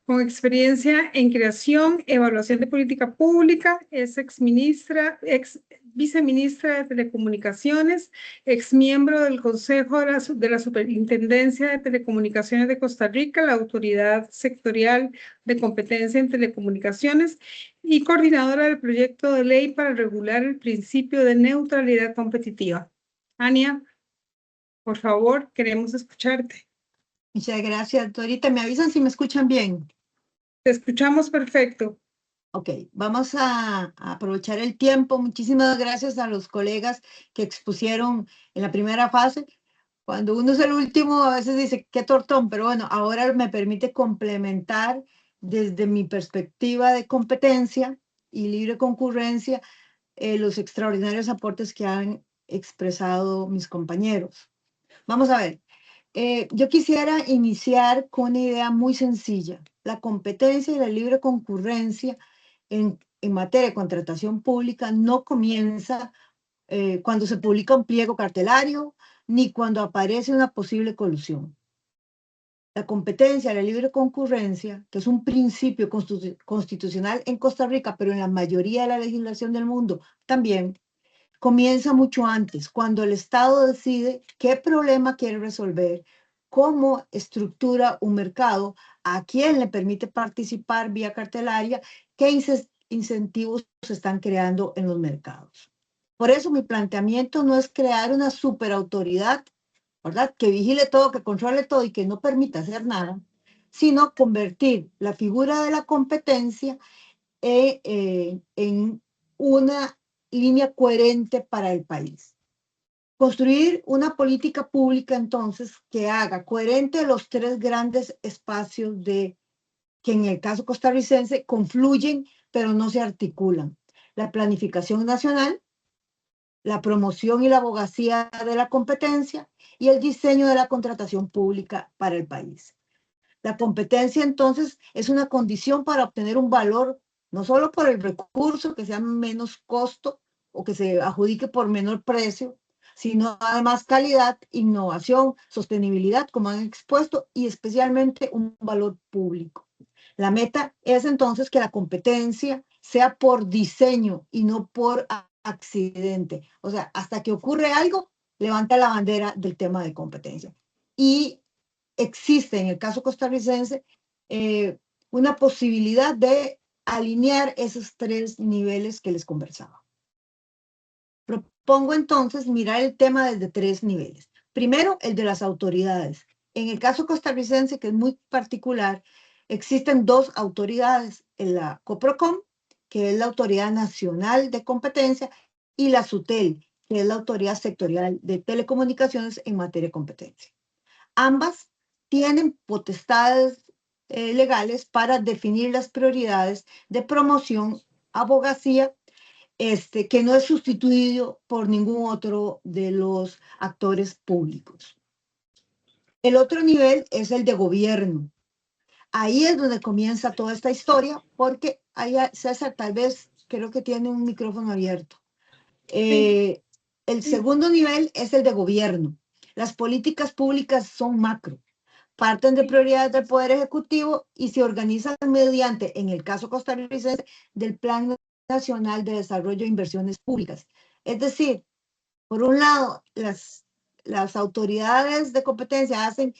Con experiencia en creación, evaluación de política pública, es ex viceministra de Telecomunicaciones, ex miembro del Consejo de la Superintendencia de Telecomunicaciones de Costa Rica, la Autoridad Sectorial de Competencia en Telecomunicaciones y coordinadora del proyecto de ley para regular el principio de neutralidad competitiva. Ania, por favor, queremos escucharte. Muchas gracias, doctorita. ¿Me avisan si me escuchan bien? Te escuchamos perfecto. Ok, vamos a aprovechar el tiempo. Muchísimas gracias a los colegas que expusieron en la primera fase. Cuando uno es el último, a veces dice, qué tortón, pero bueno, ahora me permite complementar desde mi perspectiva de competencia y libre concurrencia los extraordinarios aportes que han expresado mis compañeros. Vamos a ver. Yo quisiera iniciar con una idea muy sencilla. La competencia y la libre concurrencia en materia de contratación pública no comienza cuando se publica un pliego cartelario ni cuando aparece una posible colusión. La competencia, la libre concurrencia, que es un principio constitucional en Costa Rica, pero en la mayoría de la legislación del mundo también, comienza mucho antes, cuando el Estado decide qué problema quiere resolver, cómo estructura un mercado, a quién le permite participar vía cartelaria, qué incentivos se están creando en los mercados. Por eso mi planteamiento no es crear una superautoridad ¿verdad? Que vigile todo, que controle todo y que no permita hacer nada, sino convertir la figura de la competencia en una línea coherente para el país. Construir una política pública, entonces, que haga coherente los tres grandes espacios que en el caso costarricense confluyen, pero no se articulan. La planificación nacional, la promoción y la abogacía de la competencia y el diseño de la contratación pública para el país. La competencia, entonces, es una condición para obtener un valor, no solo por el recurso, que sea menos costo o que se adjudique por menor precio, sino además calidad, innovación, sostenibilidad, como han expuesto, y especialmente un valor público. La meta es entonces que la competencia sea por diseño y no por accidente. O sea, hasta que ocurre algo, levanta la bandera del tema de competencia. Y existe en el caso costarricense una posibilidad de alinear esos tres niveles que les conversaba. Propongo entonces mirar el tema desde tres niveles. Primero, el de las autoridades. En el caso costarricense, que es muy particular, existen dos autoridades, la COPROCOM, que es la Autoridad Nacional de Competencia, y la SUTEL, que es la Autoridad Sectorial de Telecomunicaciones en materia de competencia. Ambas tienen potestades legales para definir las prioridades de promoción, abogacía, que no es sustituido por ningún otro de los actores públicos. El otro nivel es el de gobierno. Ahí es donde comienza toda esta historia, porque ahí, César, tal vez creo que tiene un micrófono abierto. El segundo nivel es el de gobierno. Las políticas públicas son macro, parten de prioridades del Poder Ejecutivo y se organizan mediante, en el caso costarricense, del Plan Nacional de Desarrollo de Inversiones Públicas. Es decir, por un lado, las autoridades de competencia hacen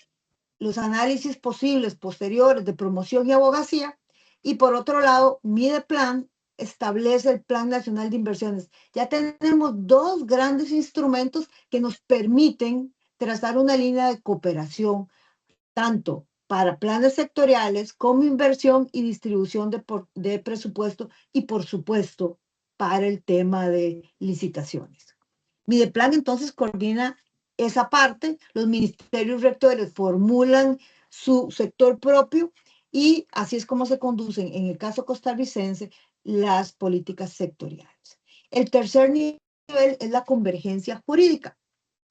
los análisis posibles posteriores de promoción y abogacía, y por otro lado, Mideplan establece el Plan Nacional de Inversiones. Ya tenemos dos grandes instrumentos que nos permiten trazar una línea de cooperación, tanto para planes sectoriales como inversión y distribución de presupuesto y, por supuesto, para el tema de licitaciones. Mideplan entonces coordina esa parte, los ministerios rectores formulan su sector propio y así es como se conducen, en el caso costarricense, las políticas sectoriales. El tercer nivel es la convergencia jurídica.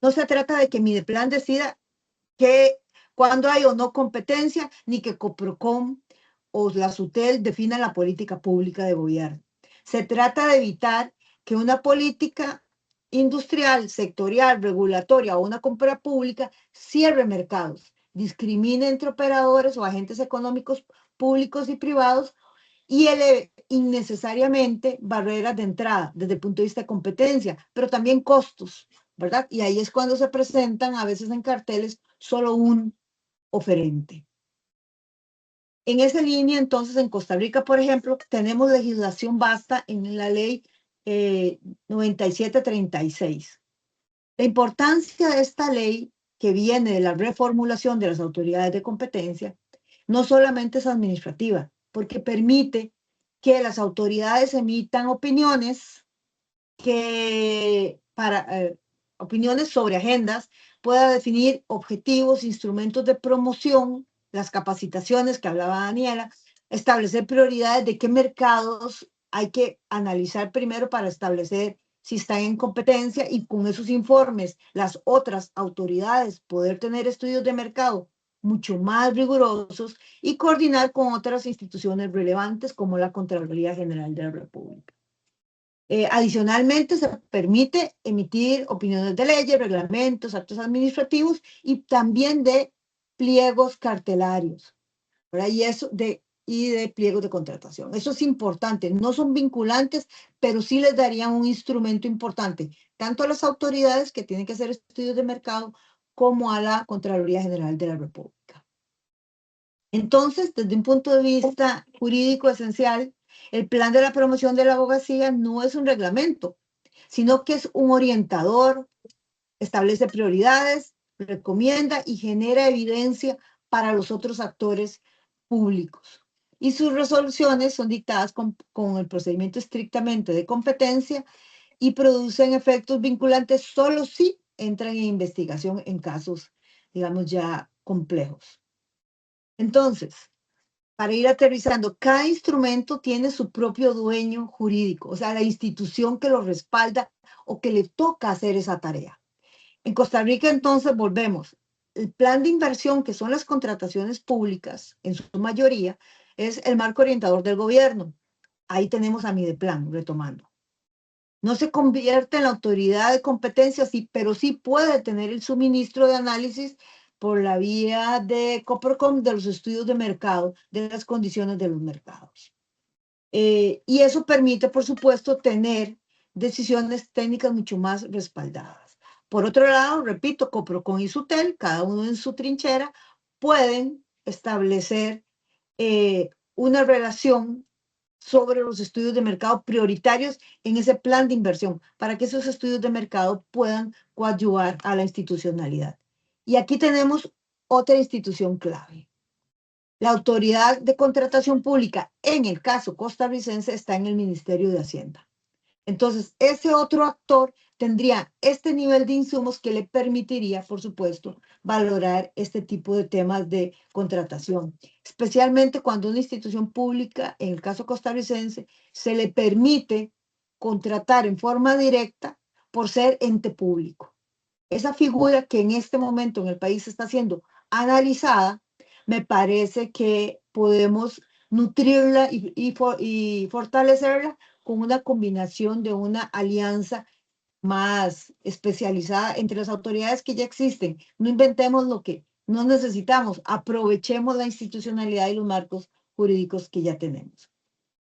No se trata de que Mideplan decida cuándo hay o no competencia, ni que COPROCOM o la SUTEL definan la política pública de gobierno. Se trata de evitar que una política industrial, sectorial, regulatoria o una compra pública cierre mercados, discrimine entre operadores o agentes económicos públicos y privados y eleve innecesariamente barreras de entrada desde el punto de vista de competencia, pero también costos, ¿verdad? Y ahí es cuando se presentan a veces en carteles solo un oferente. En esa línea, entonces, en Costa Rica, por ejemplo, tenemos legislación vasta en la ley 9736. La importancia de esta ley, que viene de la reformulación de las autoridades de competencia, no solamente es administrativa, porque permite que las autoridades emitan opiniones opiniones sobre agendas, pueda definir objetivos, instrumentos de promoción, las capacitaciones que hablaba Daniela, establecer prioridades de qué mercados hay que analizar primero para establecer si están en competencia, y con esos informes las otras autoridades poder tener estudios de mercado mucho más rigurosos y coordinar con otras instituciones relevantes como la Contraloría General de la República. Adicionalmente, se permite emitir opiniones de leyes, reglamentos, actos administrativos y también de pliegos cartelarios, ¿verdad? Y de pliegos de contratación. Eso es importante. No son vinculantes, pero sí les darían un instrumento importante, tanto a las autoridades que tienen que hacer estudios de mercado como a la Contraloría General de la República. Entonces, desde un punto de vista jurídico esencial, el plan de la promoción de la abogacía no es un reglamento, sino que es un orientador, establece prioridades, recomienda y genera evidencia para los otros actores públicos. Y sus resoluciones son dictadas con el procedimiento estrictamente de competencia y producen efectos vinculantes solo si entran en investigación en casos, digamos, ya complejos. Entonces, para ir aterrizando, cada instrumento tiene su propio dueño jurídico, o sea, la institución que lo respalda o que le toca hacer esa tarea. En Costa Rica, entonces, volvemos. El plan de inversión, que son las contrataciones públicas, en su mayoría, es el marco orientador del gobierno. Ahí tenemos a Mideplan, retomando. No se convierte en la autoridad de competencia, sí, pero sí puede tener el suministro de análisis por la vía de Coprocom de los estudios de mercado, de las condiciones de los mercados. Y eso permite, por supuesto, tener decisiones técnicas mucho más respaldadas. Por otro lado, repito, Coprocom y Sutel, cada uno en su trinchera, pueden establecer una relación sobre los estudios de mercado prioritarios en ese plan de inversión, para que esos estudios de mercado puedan coadyuvar a la institucionalidad. Y aquí tenemos otra institución clave. La autoridad de contratación pública, en el caso costarricense, está en el Ministerio de Hacienda. Entonces, ese otro actor tendría este nivel de insumos que le permitiría, por supuesto, valorar este tipo de temas de contratación, especialmente cuando una institución pública, en el caso costarricense, se le permite contratar en forma directa por ser ente público. Esa figura que en este momento en el país está siendo analizada, me parece que podemos nutrirla y fortalecerla con una combinación de una alianza más especializada entre las autoridades que ya existen. No inventemos lo que no necesitamos, aprovechemos la institucionalidad y los marcos jurídicos que ya tenemos.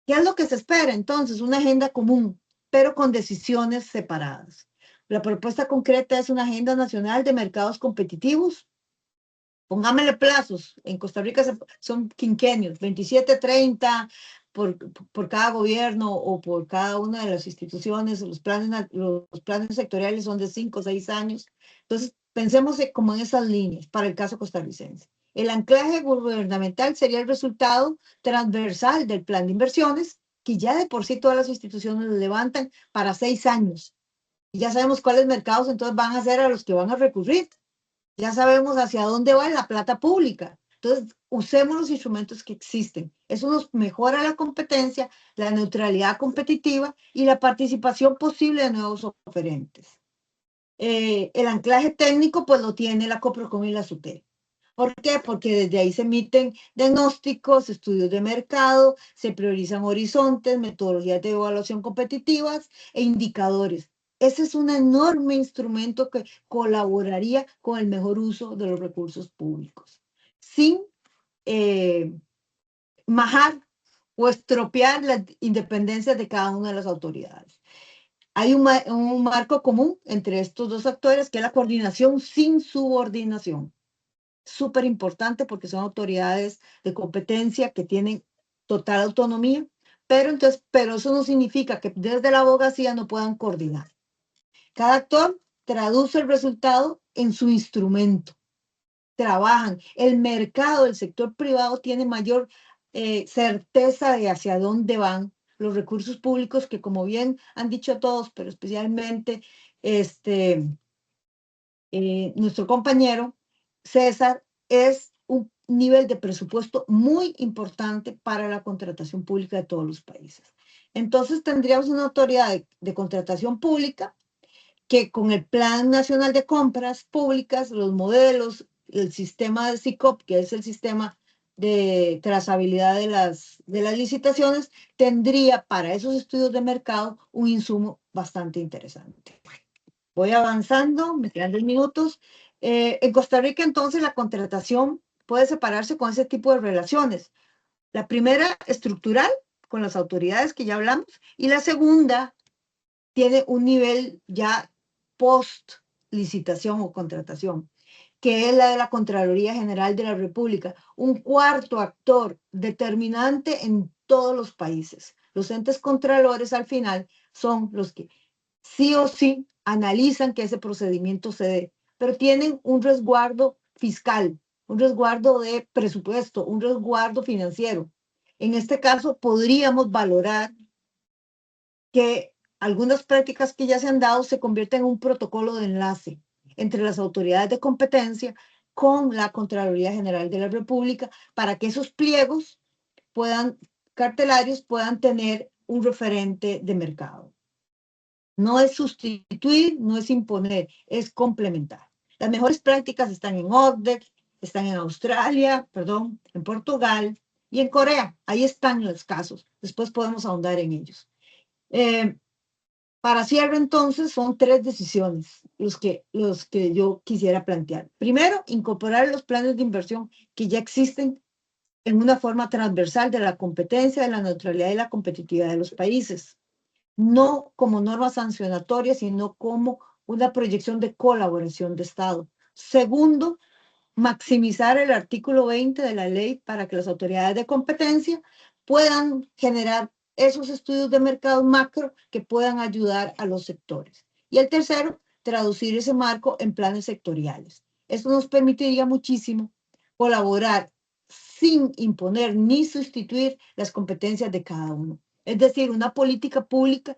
¿Qué es lo que se espera entonces? Una agenda común, pero con decisiones separadas. La propuesta concreta es una agenda nacional de mercados competitivos. Pongámosle plazos. En Costa Rica son quinquenios, 27, 30 por cada gobierno o por cada una de las instituciones. Los planes sectoriales son de 5 o 6 años. Entonces, pensemos como en esas líneas para el caso costarricense. El anclaje gubernamental sería el resultado transversal del plan de inversiones, que ya de por sí todas las instituciones lo levantan para 6 años. Y ya sabemos cuáles mercados entonces van a ser a los que van a recurrir. Ya sabemos hacia dónde va la plata pública. Entonces, usemos los instrumentos que existen. Eso nos mejora la competencia, la neutralidad competitiva y la participación posible de nuevos oferentes. El anclaje técnico, pues lo tiene la Coprocom y la Sutel. ¿Por qué? Porque desde ahí se emiten diagnósticos, estudios de mercado, se priorizan horizontes, metodologías de evaluación competitivas e indicadores. Ese es un enorme instrumento que colaboraría con el mejor uso de los recursos públicos, sin majar o estropear la independencia de cada una de las autoridades. Hay un marco común entre estos dos actores, que es la coordinación sin subordinación. Súper importante porque son autoridades de competencia que tienen total autonomía, pero eso no significa que desde la abogacía no puedan coordinar. Cada actor traduce el resultado en su instrumento. Trabajan. El mercado, el sector privado tiene mayor certeza de hacia dónde van los recursos públicos, que como bien han dicho todos, pero especialmente nuestro compañero César, es un nivel de presupuesto muy importante para la contratación pública de todos los países. Entonces tendríamos una autoridad de contratación pública que con el Plan Nacional de Compras Públicas, los modelos, el sistema de SICOP, que es el sistema de trazabilidad de las licitaciones, tendría para esos estudios de mercado un insumo bastante interesante. Voy avanzando, me quedan 10 minutos. En Costa Rica, entonces, la contratación puede separarse con ese tipo de relaciones. La primera, estructural, con las autoridades que ya hablamos, y la segunda tiene un nivel ya post-licitación o contratación, que es la de la Contraloría General de la República, un cuarto actor determinante en todos los países. Los entes contralores, al final, son los que sí o sí analizan que ese procedimiento se dé, pero tienen un resguardo fiscal, un resguardo de presupuesto, un resguardo financiero. En este caso, podríamos valorar que algunas prácticas que ya se han dado se convierten en un protocolo de enlace entre las autoridades de competencia con la Contraloría General de la República para que esos pliegos cartelarios puedan tener un referente de mercado. No es sustituir, no es imponer, es complementar. Las mejores prácticas están en OCDE, están en Australia, perdón, en Portugal y en Corea. Ahí están los casos. Después podemos ahondar en ellos. Para cierre, entonces, son 3 decisiones los que yo quisiera plantear. Primero, incorporar los planes de inversión que ya existen en una forma transversal de la competencia, de la neutralidad y la competitividad de los países. No como norma sancionatoria, sino como una proyección de colaboración de Estado. Segundo, maximizar el artículo 20 de la ley para que las autoridades de competencia puedan generar esos estudios de mercado macro que puedan ayudar a los sectores. Y el tercero, traducir ese marco en planes sectoriales. Esto nos permitiría muchísimo colaborar sin imponer ni sustituir las competencias de cada uno. Es decir, una política pública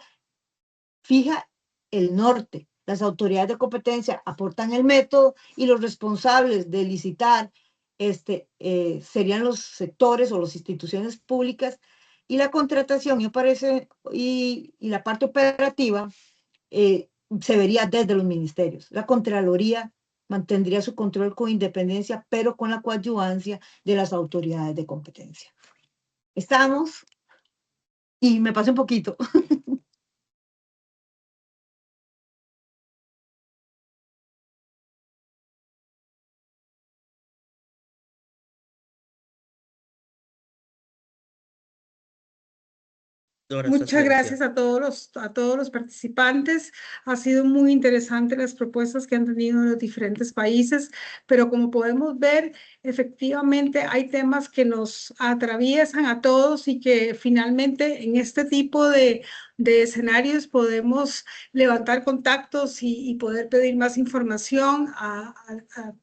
fija el norte. Las autoridades de competencia aportan el método y los responsables de licitar serían los sectores o las instituciones públicas, y la contratación y la parte operativa se vería desde los ministerios. La Contraloría mantendría su control con independencia, pero con la coadyuvancia de las autoridades de competencia. Estamos, y me pasé un poquito. Muchas gracias a todos los participantes. Ha sido muy interesante las propuestas que han tenido los diferentes países, pero como podemos ver, efectivamente hay temas que nos atraviesan a todos y que finalmente en este tipo de escenarios podemos levantar contactos y poder pedir más información a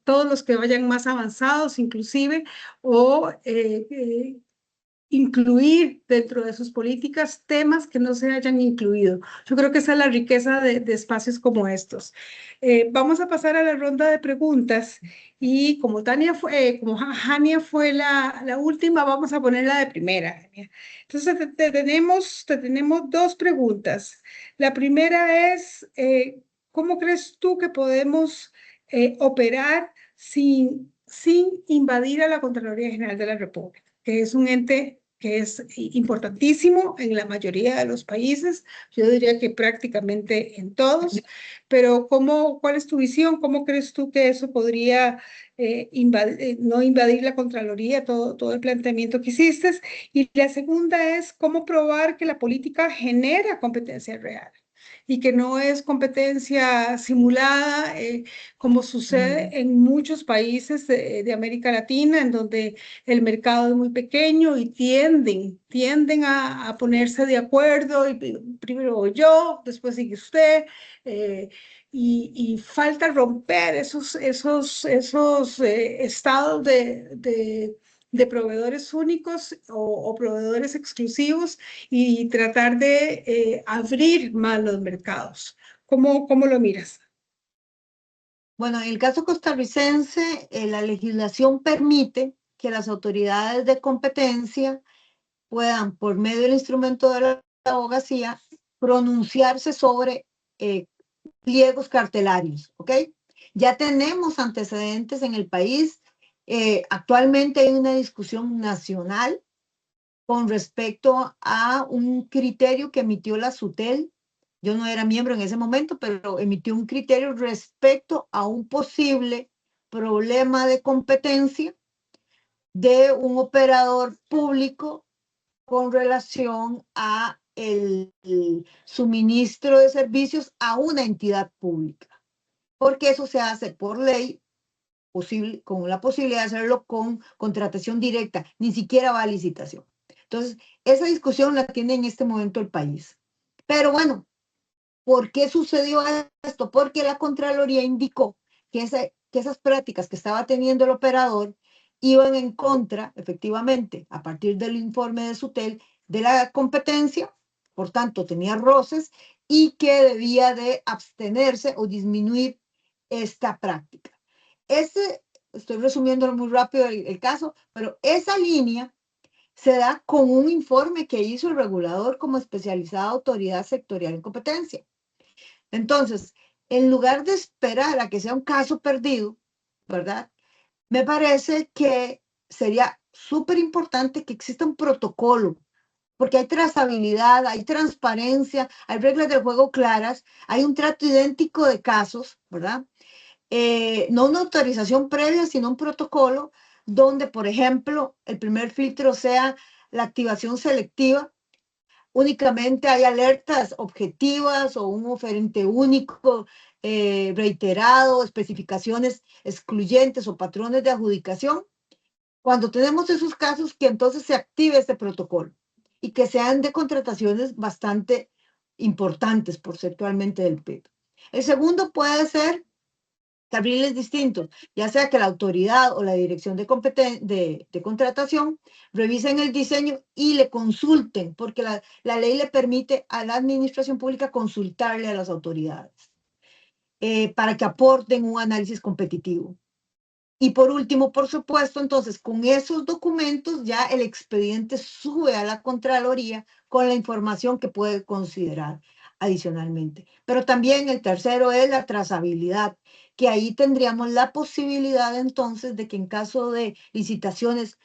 todos los que vayan más avanzados, inclusive, o incluir dentro de sus políticas temas que no se hayan incluido. Yo creo que esa es la riqueza de espacios como estos. Vamos a pasar a la ronda de preguntas y como Jania fue la última, vamos a ponerla de primera. Entonces te tenemos 2 preguntas. La primera es, ¿cómo crees tú que podemos operar sin invadir a la Contraloría General de la República, que es un ente que es importantísimo en la mayoría de los países, yo diría que prácticamente en todos, pero ¿cuál es tu visión? ¿Cómo crees tú que eso podría no invadir la Contraloría, todo el planteamiento que hiciste? Y la segunda es, ¿cómo probar que la política genera competencia real? Y que no es competencia simulada, como sucede en muchos países de América Latina, en donde el mercado es muy pequeño y tienden a ponerse de acuerdo, y primero yo, después sigue usted, y falta romper esos estados de proveedores únicos o proveedores exclusivos y tratar de abrir más los mercados. ¿Cómo lo miras? Bueno, en el caso costarricense, la legislación permite que las autoridades de competencia puedan, por medio del instrumento de la abogacía, pronunciarse sobre pliegos cartelarios, ¿ok? Ya tenemos antecedentes en el país. Actualmente hay una discusión nacional con respecto a un criterio que emitió la SUTEL. Yo no era miembro en ese momento, pero emitió un criterio respecto a un posible problema de competencia de un operador público con relación a el suministro de servicios a una entidad pública, porque eso se hace por ley, con la posibilidad de hacerlo con contratación directa, ni siquiera va a licitación. Entonces, esa discusión la tiene en este momento el país. Pero bueno, ¿por qué sucedió esto? Porque la Contraloría indicó que esas prácticas que estaba teniendo el operador iban en contra, efectivamente, a partir del informe de SUTEL, de la competencia, por tanto tenía roces, y que debía de abstenerse o disminuir esta práctica. Estoy resumiéndolo muy rápido el caso, pero esa línea se da con un informe que hizo el regulador como especializada autoridad sectorial en competencia. Entonces, en lugar de esperar a que sea un caso perdido, ¿verdad? Me parece que sería súper importante que exista un protocolo, porque hay trazabilidad, hay transparencia, hay reglas del juego claras, hay un trato idéntico de casos, ¿verdad? No una autorización previa, sino un protocolo donde, por ejemplo, el primer filtro sea la activación selectiva, únicamente hay alertas objetivas o un oferente único, reiterado, especificaciones excluyentes o patrones de adjudicación. Cuando tenemos esos casos, que entonces se active este protocolo y que sean de contrataciones bastante importantes porcentualmente del PIB. El segundo puede ser carriles distintos, ya sea que la autoridad o la dirección de contratación revisen el diseño y le consulten, porque la ley le permite a la administración pública consultarle a las autoridades para que aporten un análisis competitivo. Y por último, por supuesto, entonces, con esos documentos ya el expediente sube a la Contraloría con la información que puede considerar adicionalmente. Pero también el tercero es la trazabilidad, que ahí tendríamos la posibilidad entonces de que en caso de licitaciones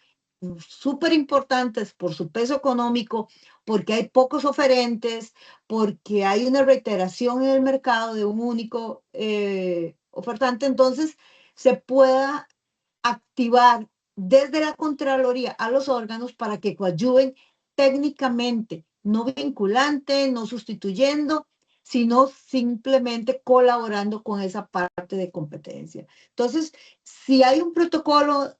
súper importantes por su peso económico, porque hay pocos oferentes, porque hay una reiteración en el mercado de un único ofertante, entonces se pueda activar desde la Contraloría a los órganos para que coadyuven técnicamente, no vinculante, no sustituyendo, sino simplemente colaborando con esa parte de competencia. Entonces, si hay un protocolo,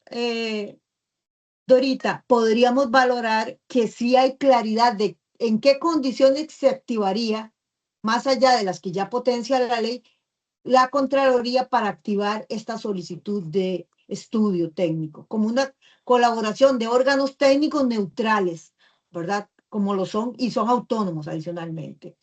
Dorita, podríamos valorar que sí hay claridad de en qué condiciones se activaría, más allá de las que ya potencia la ley, la Contraloría para activar esta solicitud de estudio técnico, como una colaboración de órganos técnicos neutrales, ¿verdad? Como lo son y son autónomos adicionalmente.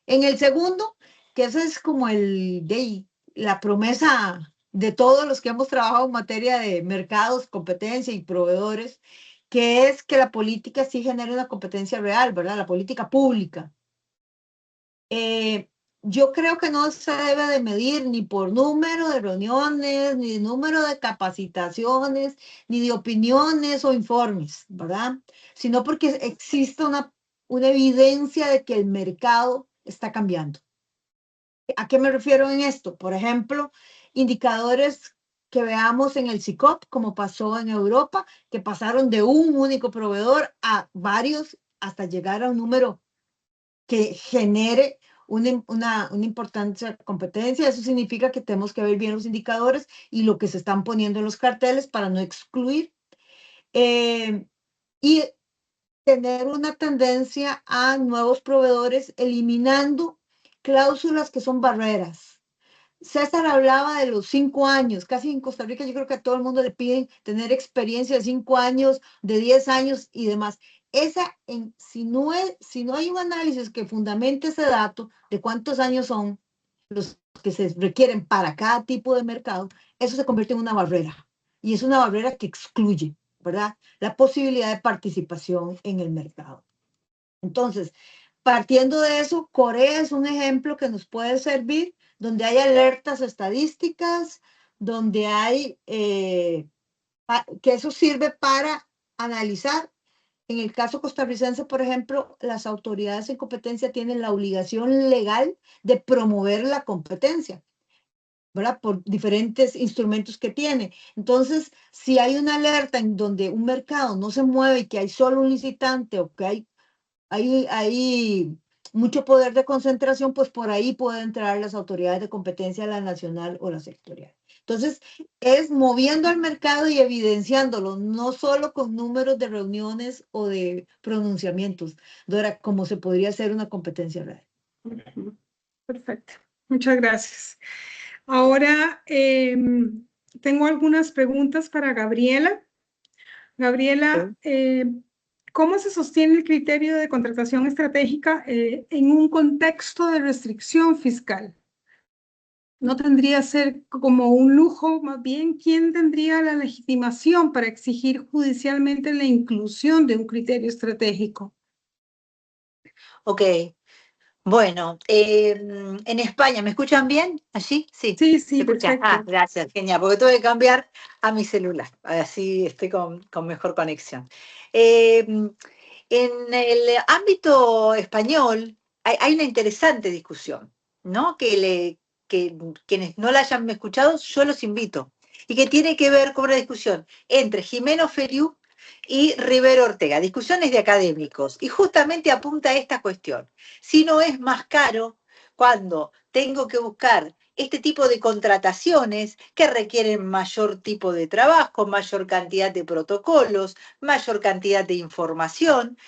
En el segundo, que ese es como la promesa de todos los que hemos trabajado en materia de mercados, competencia y proveedores, que es que la política sí genere una competencia real, ¿verdad? La política pública. Yo creo que no se debe de medir ni por número de reuniones, ni número de capacitaciones, ni de opiniones o informes, ¿verdad? Sino porque existe una evidencia de que el mercado está cambiando. ¿A qué me refiero en esto? Por ejemplo, indicadores que veamos en el SICOP, como pasó en Europa, que pasaron de un único proveedor a varios hasta llegar a un número que genere una importante competencia. Eso significa que tenemos que ver bien los indicadores y lo que se están poniendo en los carteles para no excluir. Y tener una tendencia a nuevos proveedores, eliminando cláusulas que son barreras. César hablaba de los 5 años, casi en Costa Rica yo creo que a todo el mundo le piden tener experiencia de 5 años, de 10 años y demás. Si no hay un análisis que fundamente ese dato de cuántos años son los que se requieren para cada tipo de mercado, eso se convierte en una barrera. Y es una barrera que excluye, ¿verdad? La posibilidad de participación en el mercado. Entonces, partiendo de eso, Corea es un ejemplo que nos puede servir, donde hay alertas estadísticas, donde hay, que eso sirve para analizar. En el caso costarricense, por ejemplo, las autoridades en competencia tienen la obligación legal de promover la competencia, ¿verdad? Por diferentes instrumentos que tiene. Entonces, si hay una alerta en donde un mercado no se mueve y que hay solo un licitante o que hay mucho poder de concentración, pues por ahí pueden entrar las autoridades de competencia, la nacional o la sectorial. Entonces, es moviendo al mercado y evidenciándolo, no solo con números de reuniones o de pronunciamientos, Dora, como se podría hacer una competencia real. Perfecto. Muchas gracias. Ahora tengo algunas preguntas para Gabriela. Gabriela, ¿cómo se sostiene el criterio de contratación estratégica en un contexto de restricción fiscal? ¿No tendría que ser como un lujo? Más bien, ¿quién tendría la legitimación para exigir judicialmente la inclusión de un criterio estratégico? Ok, bueno, en España, ¿me escuchan bien allí? Sí, Sí, ¿se sí, escucha? perfecto. Gracias, genial, porque tuve que cambiar a mi celular, así estoy con mejor conexión. En el ámbito español hay una interesante discusión, ¿no? Que quienes no la hayan escuchado, yo los invito, y que tiene que ver con una discusión entre Jimeno Feriú y Rivero Ortega, discusiones de académicos, y justamente apunta a esta cuestión. Si no es más caro cuando tengo que buscar este tipo de contrataciones que requieren mayor tipo de trabajo, mayor cantidad de protocolos, mayor cantidad de información,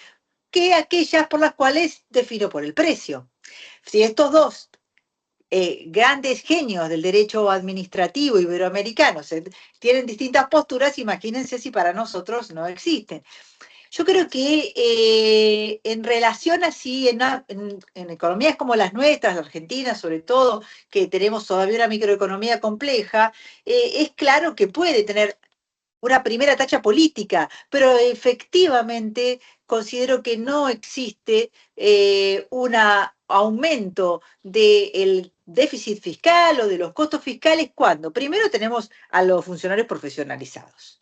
que aquellas por las cuales defino por el precio. Si estos dos grandes genios del derecho administrativo iberoamericano tienen distintas posturas, imagínense si para nosotros no existen. Yo creo que en relación así, en economías como las nuestras, la Argentina sobre todo, que tenemos todavía una microeconomía compleja, es claro que puede tener una primera tacha política, pero efectivamente considero que no existe un aumento del déficit fiscal o de los costos fiscales cuando primero tenemos a los funcionarios profesionalizados.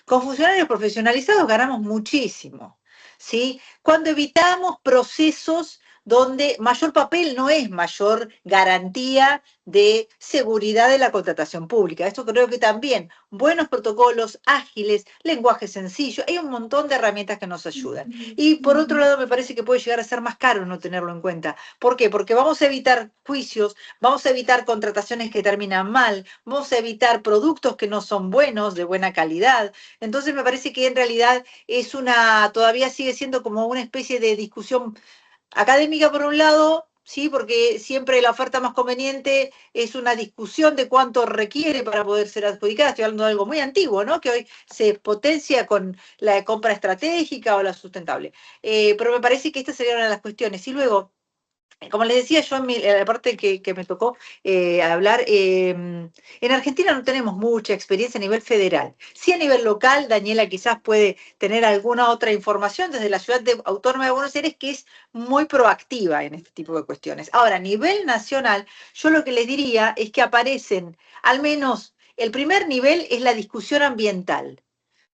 Con funcionarios profesionalizados ganamos muchísimo, ¿sí? Cuando evitamos procesos donde mayor papel no es mayor garantía de seguridad de la contratación pública. Esto creo que también, buenos protocolos, ágiles, lenguaje sencillo, hay un montón de herramientas que nos ayudan. Y por otro lado, me parece que puede llegar a ser más caro no tenerlo en cuenta. ¿Por qué? Porque vamos a evitar juicios, vamos a evitar contrataciones que terminan mal, vamos a evitar productos que no son buenos, de buena calidad. Entonces me parece que en realidad todavía sigue siendo como una especie de discusión académica por un lado, sí, porque siempre la oferta más conveniente es una discusión de cuánto requiere para poder ser adjudicada. Estoy hablando de algo muy antiguo, ¿no? Que hoy se potencia con la compra estratégica o la sustentable. Pero me parece que esta sería una de las cuestiones. Y luego, como les decía yo en la parte que me tocó hablar, en Argentina no tenemos mucha experiencia a nivel federal. Sí a nivel local, Daniela quizás puede tener alguna otra información desde la ciudad autónoma de Buenos Aires que es muy proactiva en este tipo de cuestiones. Ahora, a nivel nacional, yo lo que les diría es que aparecen, al menos el primer nivel es la discusión ambiental.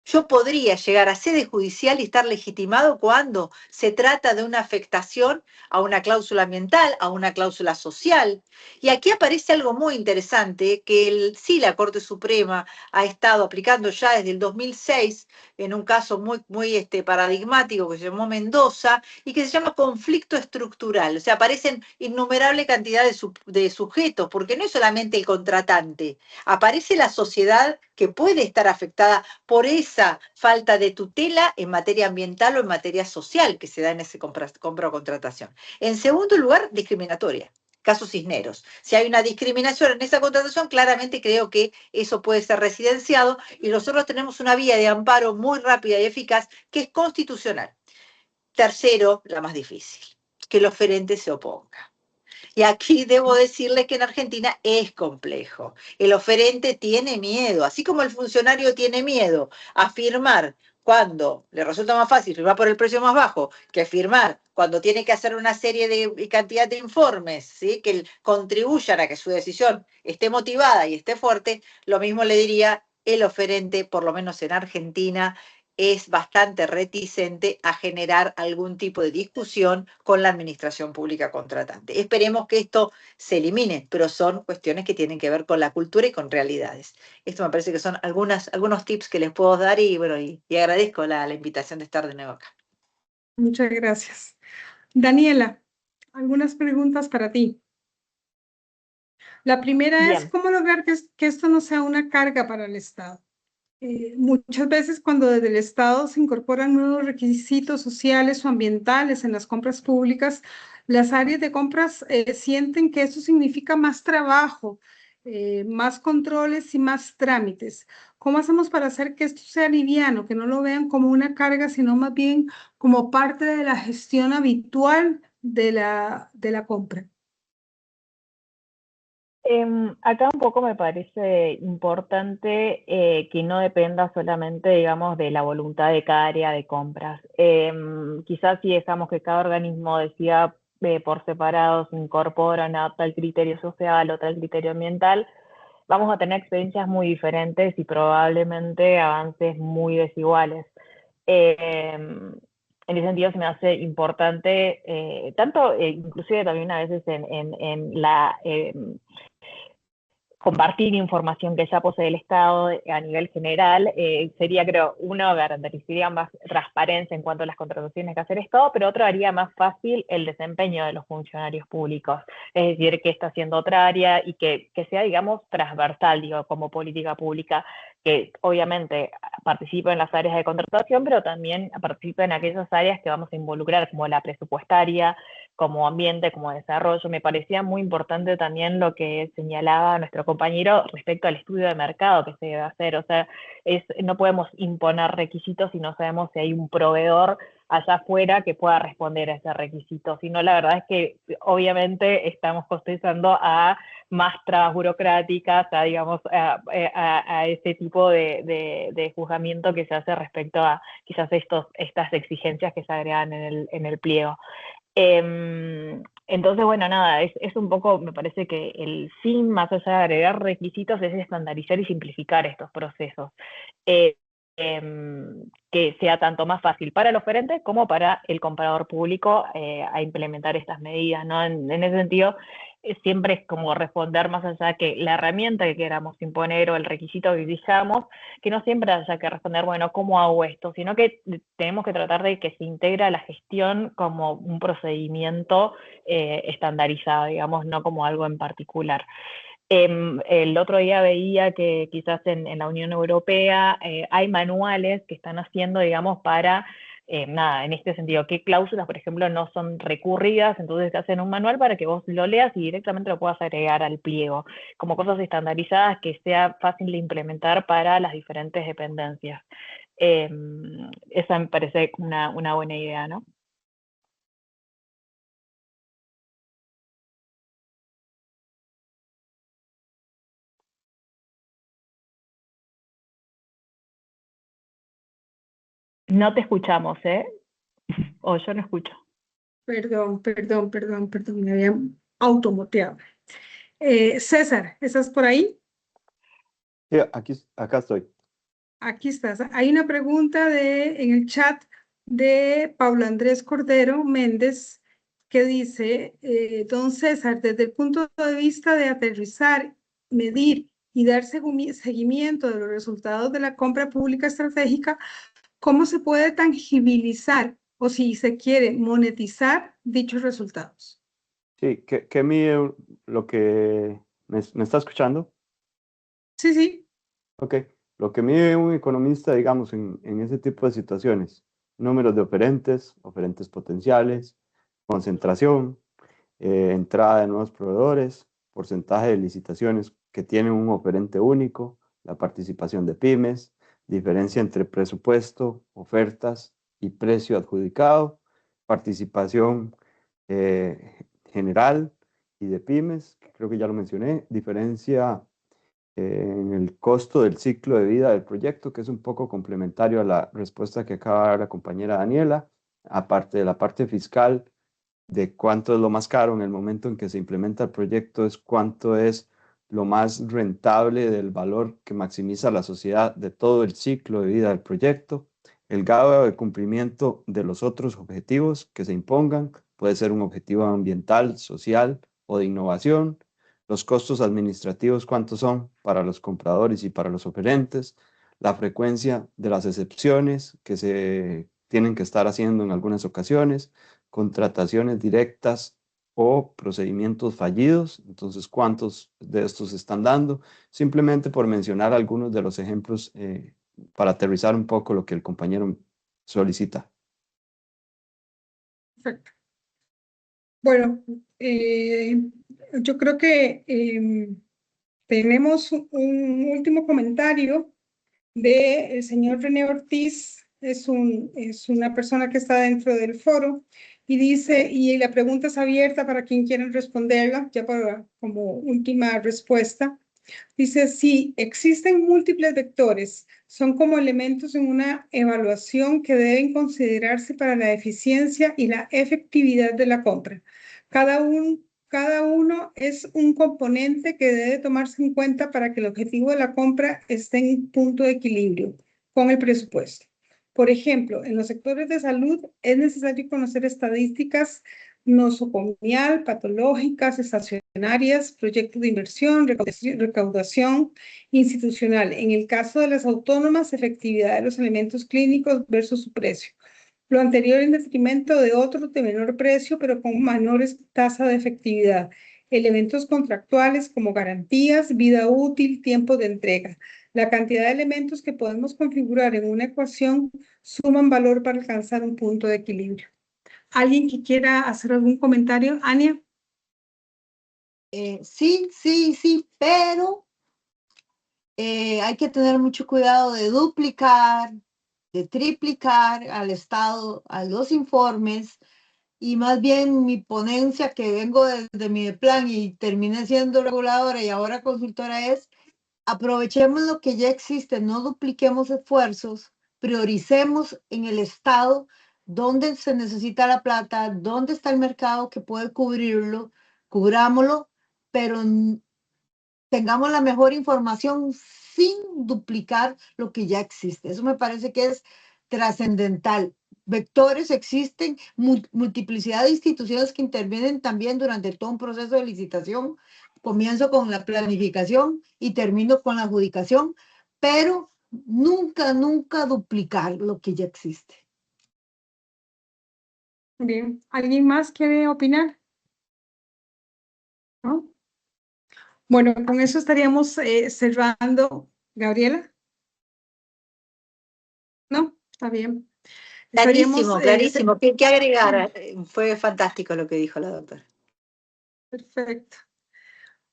Yo podría llegar a sede judicial y estar legitimado cuando se trata de una afectación a una cláusula ambiental, a una cláusula social. Y aquí aparece algo muy interesante que sí la Corte Suprema ha estado aplicando ya desde el 2006 en un caso muy paradigmático que se llamó Mendoza y que se llama conflicto estructural. O sea, aparecen innumerable cantidad de sujetos, porque no es solamente el contratante, aparece la sociedad que puede estar afectada por esa falta de tutela en materia ambiental o en materia social que se da en ese compra o contratación. En segundo lugar, discriminatoria. Casos Cisneros. Si hay una discriminación en esa contratación, claramente creo que eso puede ser residenciado y nosotros tenemos una vía de amparo muy rápida y eficaz que es constitucional. Tercero, la más difícil, que el oferente se oponga. Y aquí debo decirles que en Argentina es complejo. El oferente tiene miedo, así como el funcionario tiene miedo a firmar cuando le resulta más fácil firmar por el precio más bajo que firmar cuando tiene que hacer una serie de cantidad de informes, ¿sí? Que contribuyan a que su decisión esté motivada y esté fuerte. Lo mismo le diría el oferente, por lo menos en Argentina, es bastante reticente a generar algún tipo de discusión con la administración pública contratante. Esperemos que esto se elimine, pero son cuestiones que tienen que ver con la cultura y con realidades. Esto me parece que son algunos tips que les puedo dar y bueno, y agradezco la invitación de estar de nuevo acá. Muchas gracias. Daniela, algunas preguntas para ti. La primera es, Bien. ¿cómo lograr que esto no sea una carga para el Estado? Muchas veces cuando desde el Estado se incorporan nuevos requisitos sociales o ambientales en las compras públicas, las áreas de compras sienten que eso significa más trabajo más controles y más trámites. ¿Cómo hacemos para hacer que esto sea liviano, que no lo vean como una carga, sino más bien como parte de la gestión habitual de la compra? Acá un poco me parece importante que no dependa solamente, digamos, de la voluntad de cada área de compras. Quizás si dejamos que cada organismo decida por separado, se incorpora una tal criterio social o tal criterio ambiental, vamos a tener experiencias muy diferentes y probablemente avances muy desiguales. En ese sentido se me hace importante, tanto inclusive también a veces en la compartir información que ya posee el Estado a nivel general, sería, creo, uno, garantizaría más transparencia en cuanto a las contrataciones que hace el Estado, pero otro haría más fácil el desempeño de los funcionarios públicos, es decir, que está haciendo otra área y que sea, digamos, transversal, digo, como política pública, que obviamente participe en las áreas de contratación, pero también participe en aquellas áreas que vamos a involucrar, como la presupuestaria, como ambiente, como desarrollo. Me parecía muy importante también lo que señalaba nuestro compañero respecto al estudio de mercado que se debe hacer. O sea, no podemos imponer requisitos si no sabemos si hay un proveedor allá afuera que pueda responder a ese requisito. Si no, la verdad es que obviamente estamos costumbrando a más trabas burocráticas, a, digamos, a ese tipo de juzgamiento que se hace respecto a quizás estas exigencias que se agregan en el pliego. Entonces, bueno, nada, es un poco, me parece que el fin, más allá de agregar requisitos, es estandarizar y simplificar estos procesos. Que sea tanto más fácil para el oferente como para el comprador público a implementar estas medidas, ¿no? En ese sentido, siempre es como responder más allá que la herramienta que queramos imponer o el requisito que exijamos, que no siempre haya que responder, bueno, ¿cómo hago esto? Sino que tenemos que tratar de que se integre a la gestión como un procedimiento estandarizado, digamos, no como algo en particular. El otro día veía que quizás en la Unión Europea hay manuales que están haciendo, digamos, para, nada, en este sentido, qué cláusulas, por ejemplo, no son recurridas, entonces te hacen un manual para que vos lo leas y directamente lo puedas agregar al pliego, como cosas estandarizadas que sea fácil de implementar para las diferentes dependencias. Esa me parece una buena idea, ¿no? No te escuchamos, ¿eh? O yo no escucho. Perdón, me había automoteado. César, ¿estás por ahí? Sí, acá estoy. Aquí estás. Hay una pregunta en el chat de Pablo Andrés Cordero Méndez que dice, don César, desde el punto de vista de aterrizar, medir y dar seguimiento de los resultados de la compra pública estratégica, ¿cómo se puede tangibilizar o si se quiere monetizar dichos resultados? Sí, ¿qué mide lo que me está escuchando? Sí, sí. Ok, lo que mide un economista, digamos, en ese tipo de situaciones, números de oferentes, oferentes potenciales, concentración, entrada de nuevos proveedores, porcentaje de licitaciones que tienen un oferente único, la participación de pymes, diferencia entre presupuesto, ofertas y precio adjudicado, participación general y de pymes, que creo que ya lo mencioné, diferencia en el costo del ciclo de vida del proyecto, que es un poco complementario a la respuesta que acaba de dar la compañera Daniela, aparte de la parte fiscal, de cuánto es lo más caro en el momento en que se implementa el proyecto, es cuánto es lo más rentable del valor que maximiza la sociedad de todo el ciclo de vida del proyecto, el grado de cumplimiento de los otros objetivos que se impongan, puede ser un objetivo ambiental, social o de innovación, los costos administrativos, cuántos son para los compradores y para los oferentes, la frecuencia de las excepciones que se tienen que estar haciendo en algunas ocasiones, contrataciones directas o procedimientos fallidos, entonces cuántos de estos están dando, simplemente por mencionar algunos de los ejemplos para aterrizar un poco lo que el compañero solicita. Perfecto. Bueno, yo creo que Tenemos un último comentario del señor René Ortiz, es una persona que está dentro del foro, y dice, y la pregunta es abierta para quien quiera responderla, ya como última respuesta. Dice, si existen múltiples vectores, son como elementos en una evaluación que deben considerarse para la eficiencia y la efectividad de la compra. Cada uno es un componente que debe tomarse en cuenta para que el objetivo de la compra esté en punto de equilibrio con el presupuesto. Por ejemplo, en los sectores de salud es necesario conocer estadísticas nosocomial, patológicas, estacionarias, proyectos de inversión, recaudación institucional. En el caso de las autónomas, efectividad de los elementos clínicos versus su precio. Lo anterior en detrimento de otros de menor precio, pero con menores tasa de efectividad. Elementos contractuales como garantías, vida útil, tiempo de entrega. La cantidad de elementos que podemos configurar en una ecuación suman valor para alcanzar un punto de equilibrio. ¿Alguien que quiera hacer algún comentario? Ania. Sí, pero hay que tener mucho cuidado de duplicar, de triplicar al Estado, a los informes, y más bien mi ponencia, que vengo desde mi plan y terminé siendo reguladora y ahora consultora, es aprovechemos lo que ya existe, no dupliquemos esfuerzos, prioricemos en el Estado dónde se necesita la plata, dónde está el mercado que puede cubrirlo, cubrámoslo, pero tengamos la mejor información sin duplicar lo que ya existe. Eso me parece que es trascendental. Vectores existen, multiplicidad de instituciones que intervienen también durante todo un proceso de licitación. Comienzo con la planificación y termino con la adjudicación, pero nunca duplicar lo que ya existe. Bien, ¿alguien más quiere opinar? ¿No? Bueno, con eso estaríamos cerrando. ¿Gabriela? ¿No? Está bien. Clarísimo, clarísimo. ¿Qué agregar? Fue fantástico lo que dijo la doctora. Perfecto.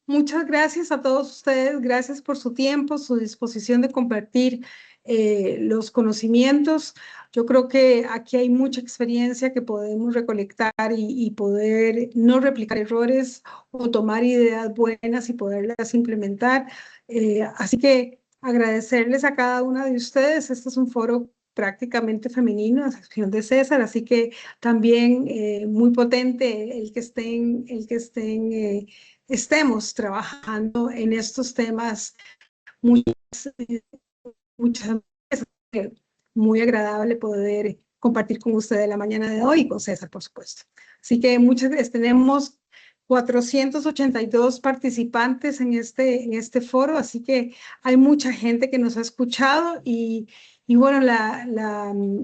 Muchas gracias a todos ustedes, gracias por su tiempo, su disposición de compartir los conocimientos. Yo creo que aquí hay mucha experiencia que podemos recolectar y poder no replicar errores o tomar ideas buenas y poderlas implementar. Así que agradecerles a cada una de ustedes. Este es un foro prácticamente femenino, a excepción de César, así que también muy potente el que estemos trabajando en estos temas muchas veces. Muy agradable poder compartir con ustedes la mañana de hoy y con César, por supuesto. Así que muchas gracias. Tenemos 482 participantes en este foro, así que hay mucha gente que nos ha escuchado y bueno,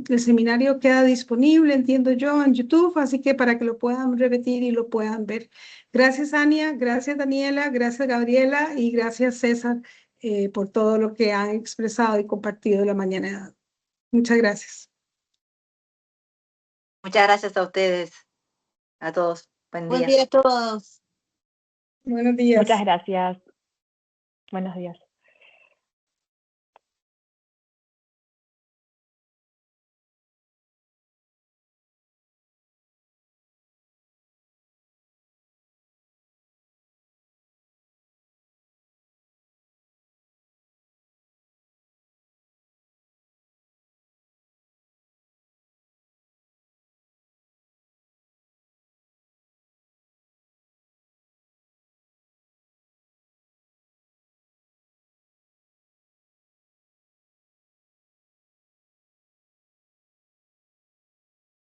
el seminario queda disponible, entiendo yo, en YouTube, así que para que lo puedan repetir y lo puedan ver. Gracias, Ania, gracias, Daniela, gracias, Gabriela, y gracias, César, por todo lo que han expresado y compartido la mañana. Muchas gracias. Muchas gracias a ustedes, a todos. Buen día. Buen día a todos. Buenos días. Muchas gracias. Buenos días.